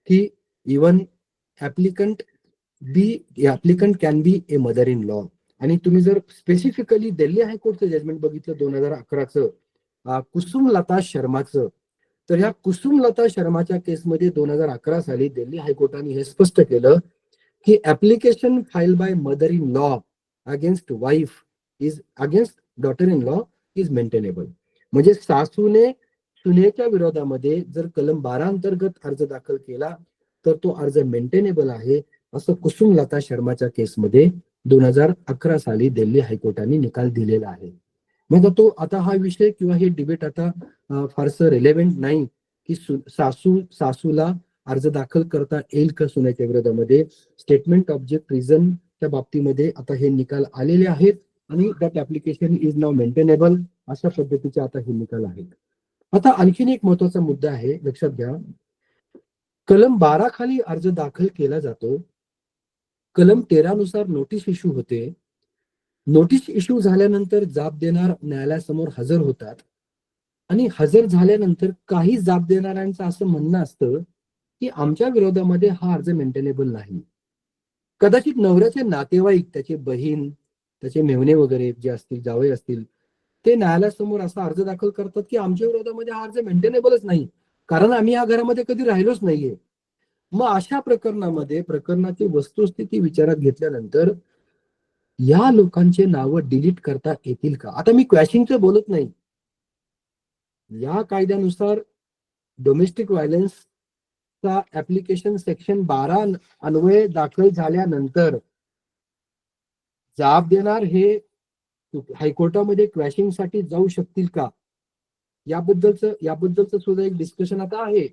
की even applicant applicant can be a mother in law. आणि तुम्ही जर स्पेसिफिकली दिल्ली हायकोर्टचं जजमेंट बघितलं 2011चं, कुसुमलता शर्माचं, तर ह्या कुसुमलता शर्माच्या केसमध्ये 2011 साली दिल्ली हायकोर्टाने हे स्पष्ट केलं की application file by mother in law against wife is against daughter in law is maintainable. म्हणजे सासूने सुनेच्या विरोधामध्ये जर कलम 12 अंतर्गत अर्ज दाखल केला तर तो अर्ज मेंटेनेबल आहे, असं कुसुमलता शर्माच्या केसमध्ये 2011 साली दिल्ली हायकोर्टाने निकाल दिलेला आहे. मग आता हा विषय किंवा हे डिबेट आता फारसं रिलेव्हंट नाही की सासूला अर्ज दाखल करता येईल का सुनेच्या विरोधामध्ये. स्टेटमेंट ऑब्जेक्ट रिझनच्या बाबतीमध्ये आता हे निकाल आलेले आहेत आणि that application is now maintainable, अशा पद्धतीचे आता हे निकाल आहेत. आता आणखीन एक महत्वाचा मुद्दा आहे, लक्षात घ्या. कलम 12 खाली अर्ज दाखल केला जातो, कलम 13 नुसार नोटीस इश्यू होते. नोटीस इश्यू झाल्यानंतर जाब देणार न्यायालयासमोर हजर होतात आणि हजर झाल्यानंतर काही जाब देणाऱ्यांचं असं म्हणणं असतं की आमच्या विरोधामध्ये हा अर्ज मेंटेनेबल नाही. कदाचित नवऱ्याचे नातेवाईक, त्याचे बहीण, त्याचे मेव्हणे वगैरे जे असतील, जावई असतील, ते न्यायालयासमोर असा अर्ज दाखल करतात की आमच्या विरोधामध्ये हा अर्ज मेंटेनेबलच नाही, कारण आम्ही या घरामध्ये कधी राहिलोच नाहीये. मग अशा प्रकरणामध्ये प्रकरणाची वस्तुस्थिती विचारात घेतल्यानंतर या लोकांचे नावं डिलीट करता येतील का? आता मी क्वॅशिंगचं बोलत नाही. या कायद्यानुसार डोमेस्टिक व्हायलन्सचा ऍप्लिकेशन सेक्शन 12 अन्वये दाखल झाल्यानंतर जाब देणार हे हायकोर्टामध्ये क्वॅशिंगसाठी जाऊ शकतील का, याबद्दलचं सुद्धा एक डिस्कशन आता आहे.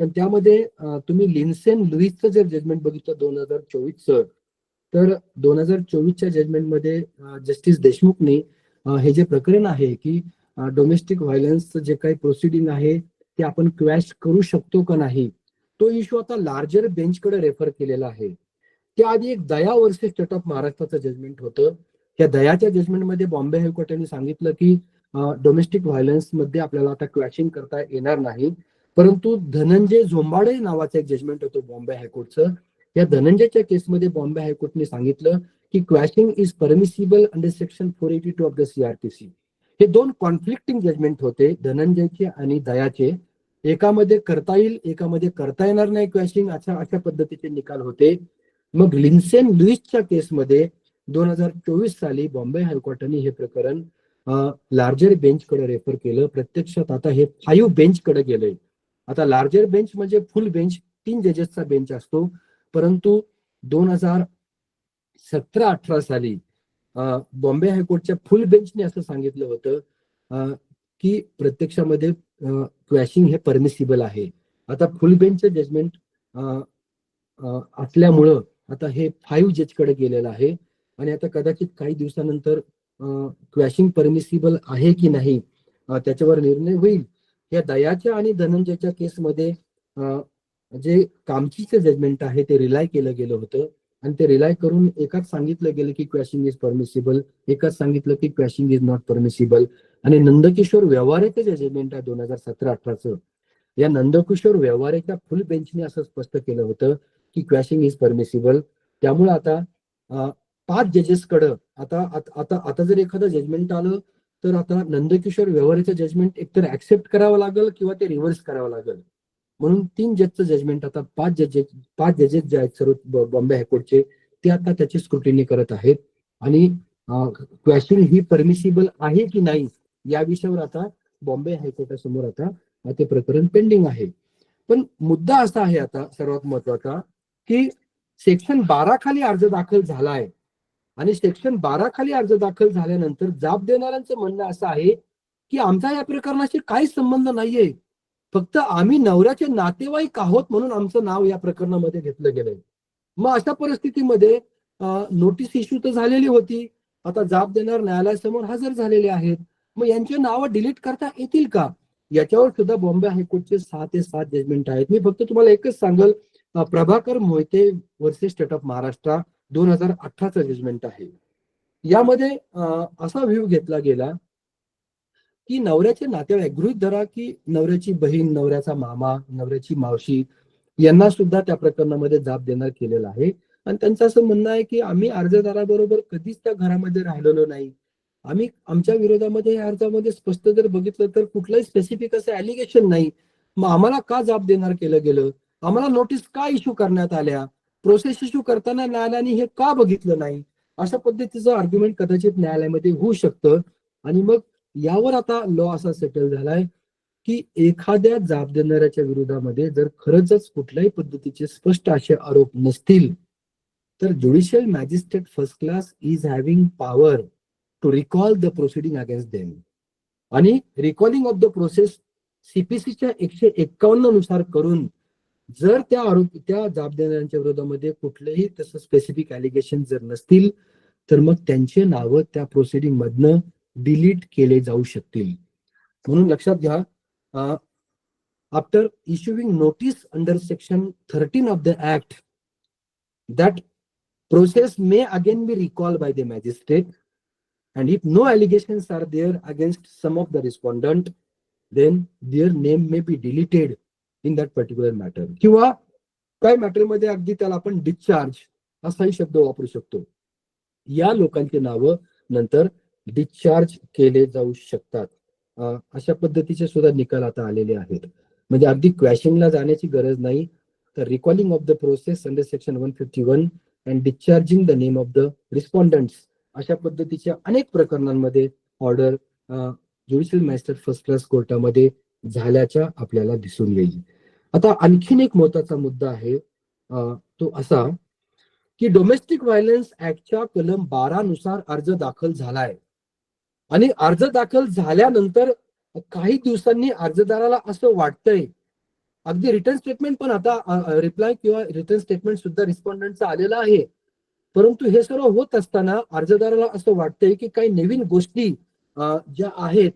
पण त्यामध्ये तुम्ही लिन्सेन लुईसचं जर जजमेंट बघितलं 2024चं, तर 2024च्या जजमेंटमध्ये जस्टिस देशमुखने हे जे प्रकरण आहे की डोमेस्टिक व्हायलन्सचं जे काही प्रोसिडिंग आहे ते आपण क्वॅश करू शकतो का नाही, तो इश्यू आता लार्जर बेंचकडे रेफर केलेला आहे. त्याआधी एक दया वर्सेस स्टेट ऑफ महाराष्ट्राचं जजमेंट होतं. त्या दयाच्या जजमेंटमध्ये बॉम्बे हायकोर्टाने सांगितलं की डोमेस्टिक व्हायलन्स मध्ये आपल्याला आता क्वॅशिंग करता येणार नाही. परंतु धनंजय झोंबाडे नावाचं एक जजमेंट होतं बॉम्बे हायकोर्टचं. या धनंजयच्या केसमध्ये बॉम्बे हायकोर्टने सांगितलं की quashing is permissible under section 482 of the CRPC. हे दोन कॉन्फ्लिक्टिंग जजमेंट होते, धनंजयचे आणि दयाचे. एकामध्ये करता येईल, एकामध्ये करता येणार नाही क्वॅशिंग, अशा पद्धतीचे निकाल होते. मग लिन्सेन लुईसच्या केसमध्ये 2024 साली बॉम्बे हायकोर्टाने हे प्रकरण लार्जर बेंचकडे रेफर केलं. प्रत्यक्षात आता हे 5 बेंचकडे गेलंय. आता लार्जर बेंच म्हणजे फुल बेंच, 3 जजेसचा बेंच असतो. परंतु 2017-18 साली बॉम्बे हायकोर्टच्या फुल बेंचने असं सांगितलं होतं की प्रत्यक्षामध्ये क्वॅशिंग हे परमिसिबल आहे. आता फुल बेंचचं जजमेंट असल्यामुळं आता हे 5 जजकडे गेलेलं आहे आणि आता कदाचित काही दिवसानंतर क्वॅशिंग परमिसिबल आहे की नाही त्याच्यावर निर्णय होईल. या दयाच्या आणि धनंजयच्या केसमध्ये जे कामचीचं जजमेंट आहे ते रिलाय केलं गेलं होतं आणि ते रिलाय करून एकाच सांगितलं गेलं की क्वॅशिंग इज परमिसिबल, एकाच सांगितलं की क्वॅशिंग इज नॉट परमिसिबल. आणि नंदकिशोर व्यवहारेचं जे जजमेंट आहे 2017-18चं, या नंदकिशोर व्यवहारेच्या फुल बेंचने असं स्पष्ट केलं होतं की क्वॅशिंग इज परमिसिबल. त्यामुळे आता 5 जजेसकडं आता जर एखादं जजमेंट आलं तर आता नंदकिशोर व्यवहारेचं जजमेंट एकतर ऍक्सेप्ट करावं लागेल किंवा ते रिव्हर्स करावं लागेल. म्हणून 3 जजचं जजमेंट आता 5 जजेस जे आहेत सर्व बॉम्बे हायकोर्टचे, ते आता त्याची स्क्रुटिनी करत आहेत आणि क्वॅशिंग ही परमिसिबल आहे की नाही या विषयावर आता बॉम्बे हायकोर्टासमोर आता ते प्रकरण पेंडिंग आहे. पण मुद्दा असा आहे आता सर्वात महत्वाचा की सेक्शन 12 खाली अर्ज दाखल झालाय आणि सेक्शन 12 खाली अर्ज दाखल झाल्यानंतर जाब देणाऱ्यांचं म्हणणं असं आहे की आमचा या प्रकरणाशी काहीच संबंध नाहीये, फक्त आम्ही नवऱ्याचे नातेवाईक आहोत म्हणून आमचं नाव या प्रकरणामध्ये घेतलं गेलंय. मग अशा परिस्थितीमध्ये नोटीस इश्यू तर झालेली होती, आता जाब देणार न्यायालयासमोर हजर झालेले आहेत. मग यांची नावं डिलीट करता येतील का, याच्यावर सुद्धा बॉम्बे हायकोर्टचे 6 ते 7 जजमेंट आहेत. मी फक्त तुम्हाला एकच सांगल, Prabhakar Mohite versus state of Maharashtra 2018चं जजमेंट आहे. यामध्ये असा व्ह्यू घेतला गेला की नवऱ्याचे नातेवाईक, गृहीत धरा की नवऱ्याची बहीण, नवऱ्याचा मामा, नवऱ्याची मावशी यांना सुद्धा त्या प्रकरणामध्ये जाब देणार केलेला आहे. आणि त्यांचं असं म्हणणं आहे की आम्ही अर्जदाराबरोबर कधीच त्या घरामध्ये राहिलेलो नाही. आम्ही आमच्या विरोधामध्ये या अर्जामध्ये स्पष्ट जर बघितलं तर कुठलंही स्पेसिफिक असं ॲलिगेशन नाही. मग आम्हाला का जाब देणार केलं गेलं, आम्हाला नोटीस का इश्यू करण्यात आल्या, प्रोसेस इश्यू करताना न्यायालयाने हे का बघितलं नाही, अशा पद्धतीचं आर्ग्युमेंट कदाचित न्यायालयामध्ये होऊ शकतं. आणि मग यावर आता लॉ असा सेटल झालाय की एखाद्या जाब देणाऱ्याच्या विरोधामध्ये जर खरंच कुठल्याही पद्धतीचे स्पष्ट असे आरोप नसतील तर judicial magistrate first class is having power to recall the proceeding against them. आणि रिकॉलिंग ऑफ द प्रोसेस सीपीसीच्या 151 नुसार करून जर त्या जाब देणाऱ्यांच्या विरोधामध्ये कुठलेही तसं स्पेसिफिक ॲलिगेशन जर नसतील तर मग त्यांचे नावं त्या प्रोसिडिंग मधनं डिलीट केले जाऊ शकतील. म्हणून लक्षात घ्या, after issuing notice under section 13 of the act that process may again be recalled by the magistrate, and if no allegations are there against some of the respondent, then their name may be deleted in that particular matter. किंवा काय matter मध्ये अगदी त्याला आपण discharge असाही शब्द वापरू शकतो. या लोकांची नावं नंतर डिस्चार्ज केले जाऊ शकतात. अशा पद्धतीचे सुद्धा निकाल आता आलेले आहेत. म्हणजे अगदी क्वॅशिंगला जाण्याची गरज नाही, तर recalling of the process under section 151 and discharging the name of the respondents अशा पद्धतीच्या अनेक प्रकरणांमध्ये order judicial magistrate first class कोर्टामध्ये झाल्याच्या आपल्याला दिसून येईल. आता आणखीन एक महत्वाचा मुद्दा आहे, तो असा की डोमेस्टिक व्हायलन्स ऍक्टच्या कलम 12 नुसार अर्ज दाखल झालाय आणि अर्ज दाखल झाल्यानंतर काही दिवसांनी अर्जदाराला असं वाटतंय, अगदी रिटर्न स्टेटमेंट पण आता रिप्लाय किंवा रिटर्न स्टेटमेंट सुद्धा रिस्पॉन्डंटचं आलेलं आहे, परंतु हे सर्व होत असताना अर्जदाराला असं वाटतंय की काही नवीन गोष्टी ज्या आहेत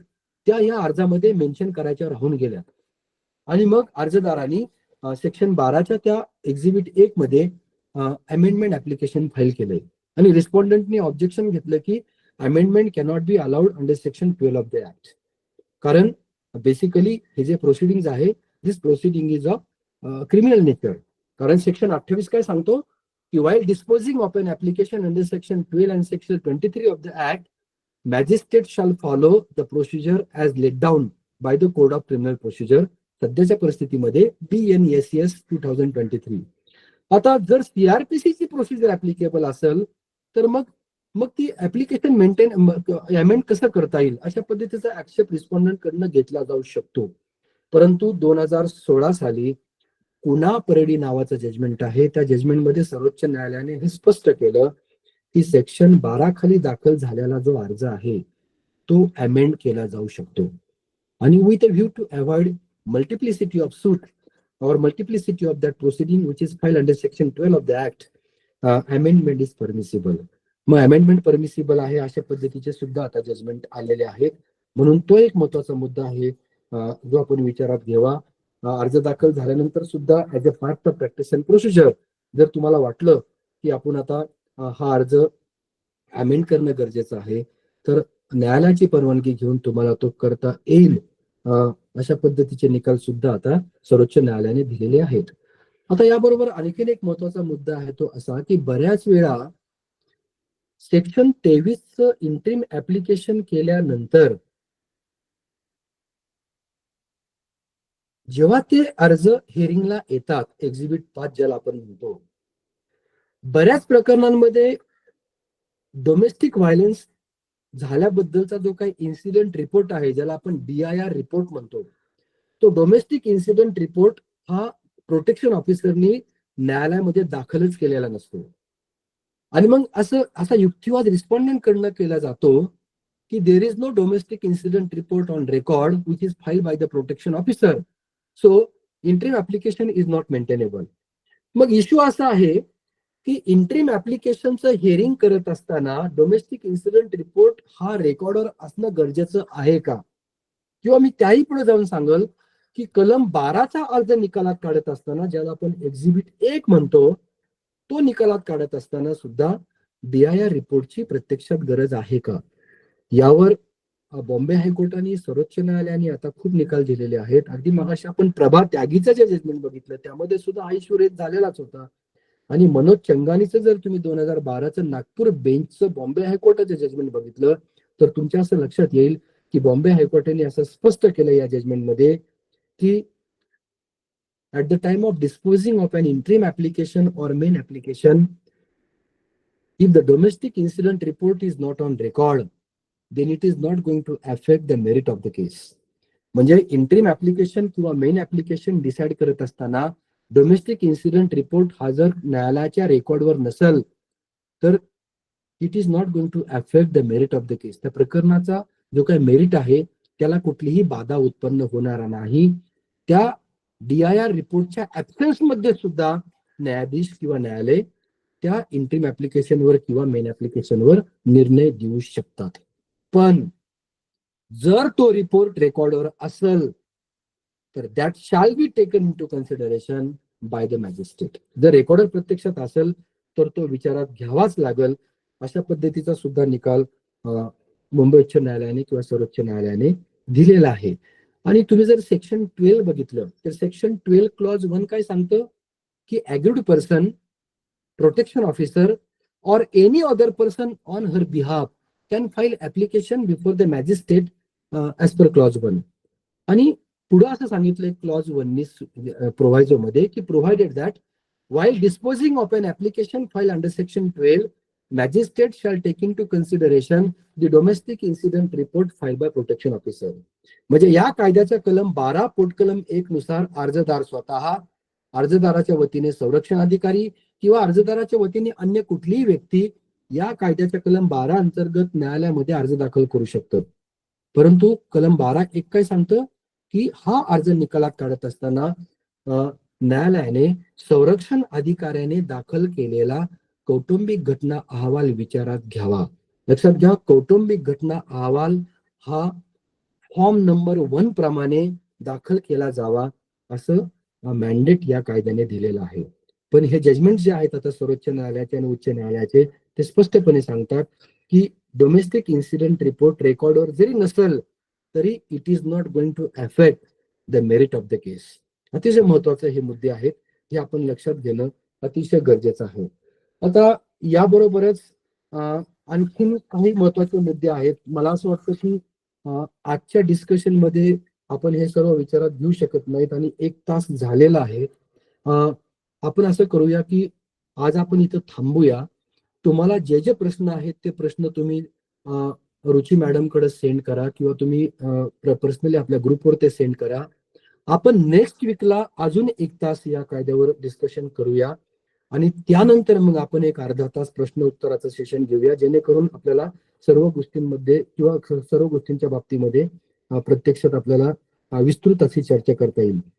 त्या या अर्जामध्ये मेन्शन करायच्या राहून गेल्या. आणि मग अर्जदारांनी सेक्शन 12च्या त्या एक्झिबिट 1 मध्ये अमेंडमेंट ऍप्लिकेशन फाईल केलंय आणि रिस्पॉन्डंटनी ऑब्जेक्शन घेतलं की amendment cannot be allowed under section 12 of the act. कारण बेसिकली हे जे प्रोसिडिंग आहे, this proceeding is of criminal nature. कारण सेक्शन 28 काय सांगतो की while disposing of an application under section 12 and section 23 of the act, magistrate shall follow the procedure as laid down by the code of criminal procedure. सध्याच्या परिस्थितीमध्ये BNSS 2023. आता जर CRPC ची procedure applicable असेल तर मग ती ऍप्लिकेशन मेंटेन अमेंड कसं करता येईल अशा पद्धतीचा आक्षेप रिस्पॉन्डंट कडनं घेतला जाऊ शकतो. परंतु 2016 साली कुना परेडी नावाचं जजमेंट आहे, त्या जजमेंटमध्ये सर्वोच्च न्यायालयाने हे स्पष्ट केलं की सेक्शन 12 खाली दाखल झालेला जो अर्ज आहे तो अमेंड केला जाऊ शकतो. आणि with a view to avoid multiplicity of suit or multiplicity of that proceeding which is filed under section 12 of the act, amendment is permissible. मग अमेंडमेंट परमिसिबल आहे अशा पद्धतीचे सुद्धा आता जजमेंट आलेले आहेत. म्हणून तो एक महत्वाचा मुद्दा आहे जो आपण विचारात घ्यावा. अर्ज दाखल झाल्यानंतर सुद्धा as a part of practice and procedure जर तुम्हाला वाटलं की आपण आता हा अर्ज अमेंड करणं गरजेचं आहे तर न्यायालयाची परवानगी घेऊन तुम्हाला तो करता येईल. अशा पद्धतीचे निकाल सुद्धा आता सर्वोच्च न्यायालयाने दिलेले आहेत. आता याबरोबर आणखीन एक महत्वाचा मुद्दा आहे तो असा की बऱ्याच वेळा सेक्शन 23चं इंटरिम ऍप्लिकेशन केल्यानंतर जेव्हा ते अर्ज हिअरिंगला येतात, एक्झिबिट 5 ज्याला आपण म्हणतो, बऱ्याच प्रकरणांमध्ये डोमेस्टिक व्हायलन्स झाल्याबद्दलचा जो काही इन्सिडेंट रिपोर्ट आहे ज्याला आपण DIR रिपोर्ट म्हणतो, तो डोमेस्टिक इन्सिडेंट रिपोर्ट हा प्रोटेक्शन ऑफिसरनी न्यायालयामध्ये दाखलच केलेला नसतो. आणि मग असा युक्तिवाद रिस्पॉन्डंट कडनं केला जातो की there is no domestic incident report on record which is filed by the protection officer, so interim application is not maintainable. मग इश्यू असा आहे की इंटरिम ऍप्लिकेशनचं हिअरिंग करत असताना डोमेस्टिक इन्सिडेंट रिपोर्ट हा रेकॉर्डर असणं गरजेचं आहे का? किंवा मी त्याही पुढे जाऊन सांगल की कलम 12चा अर्ज निकालात काढत असताना, ज्याला आपण एक्झिबिट 1 म्हणतो, तो निकालात काढत असताना सुद्धा DIR रिपोर्टची प्रत्यक्षात गरज आहे का? यावर बॉम्बे हायकोर्टाने, सर्वोच्च न्यायालयाने आता खूप निकाल दिलेले आहेत. अगदी मगाशी आपण प्रभा त्यागीचं जे जजमेंट बघितलं त्यामध्ये सुद्धा हा इश्यू रेज झालेलाच होता. आणि मनोज चंगानीचं जर तुम्ही 2012चं नागपूर बेंचचं बॉम्बे हायकोर्टाचं जजमेंट बघितलं तर तुमच्या असं लक्षात येईल की बॉम्बे हायकोर्टाने असं स्पष्ट केलं या जजमेंटमध्ये की at the time of disposing of an interim application or main application, if the domestic incident report is not on record, then it is not going to affect the merit of the case. म्हणजे interim application किंवा main application decide करत असताना domestic incident report हा जर न्यायालयाच्या रेकॉर्डवर नसेल तर it is not going to affect the merit of the case. त्या प्रकरणाचा जो काही मेरिट आहे त्याला कुठलीही बाधा उत्पन्न होणार नाही. त्या DIR रिपोर्टच्या ऍब्सेन्स मध्ये सुद्धा न्यायाधीश किंवा न्यायालय त्या इंटरिम ऍप्लिकेशनवर किंवा मेन ऍप्लिकेशनवर निर्णय देऊ शकतात. पण जर तो रिपोर्ट रेकॉर्डवर असेल तर that shall be taken into consideration by the magistrate. जर रेकॉर्डर प्रत्यक्षात असेल तर तो विचारात घ्यावाच लागेल. अशा पद्धतीचा सुद्धा निकाल मुंबई उच्च न्यायालयाने किंवा सर्वोच्च न्यायालयाने दिलेला आहे. आणि तुम्ही जर सेक्शन 12 बघितलं तर सेक्शन 12 क्लॉज 1 काय सांगतं की agreed person, protection officer or any other person on her behalf can file application before the magistrate as per clause 1. आणि पुढे असं सांगितलंय क्लॉज 1 प्रोव्हायझो मध्ये की provided that while disposing of an application filed under section 12, magistrate shall take into consideration the domestic incident report filed by protection officer. म्हणजे या कायद्याच्या कलम 12 पोटकलम 1 नुसार अर्जदार स्वतः, अर्जदाराच्या वतीने संरक्षण अधिकारी किंवा अर्जदाराच्या वतीने अन्य कुठलीही व्यक्ती या कायद्याच्या कलम 12 अंतर्गत न्यायालयामध्ये अर्ज दाखल करू शकतो. परंतु कलम 12(1) काय सांगतं की हा अर्ज निकालात काढत असताना न्यायालयाने संरक्षण अधिकाऱ्याने दाखल केलेला कौटुंबिक घटना अहवाल विचारात घ्यावा. लक्षात घ्या, कौटुंबिक घटना अहवाल हा फॉर्म नंबर 1 प्रमाणे दाखल केला जावा असं मॅन्डेट या कायद्याने दिलेलं आहे. पण हे जजमेंट जे आहेत आता सर्वोच्च न्यायालयाचे आणि उच्च न्यायालयाचे ते स्पष्टपणे सांगतात की डोमेस्टिक इन्सिडेंट रिपोर्ट रेकॉर्डवर जरी नसेल तरी it is not going to affect the merit of the case. अतिशय महत्वाचे हे मुद्दे आहेत, हे आपण लक्षात घेणं अतिशय गरजेचं आहे. आता याबरोबरच आणखीन काही महत्वाचे मुद्दे आहेत. मला असं वाटतं की आजच्या डिस्कशन मध्ये आपण हे सर्व विचारात घेऊ शकत नाहीत आणि 1 तास झालेला आहे. आपण असं करूया की आज आपण इथं थांबूया. तुम्हाला जे जे प्रश्न आहेत ते प्रश्न तुम्ही रुची मॅडम कडे सेंड करा किंवा तुम्ही पर्सनली आपल्या ग्रुपवर ते सेंड करा. आपण नेक्स्ट वीकला अजून 1 तास या कायद्यावर डिस्कशन करूया आणि त्यानंतर मग आपण एक अर्धा तास प्रश्न उत्तराचं सेशन घेऊया, जेणेकरून आपल्याला सर्व गोष्टींमध्ये किंवा सर्व गोष्टींच्या बाबतीमध्ये प्रत्यक्षात आपल्याला विस्तृत अशी चर्चा करता येईल.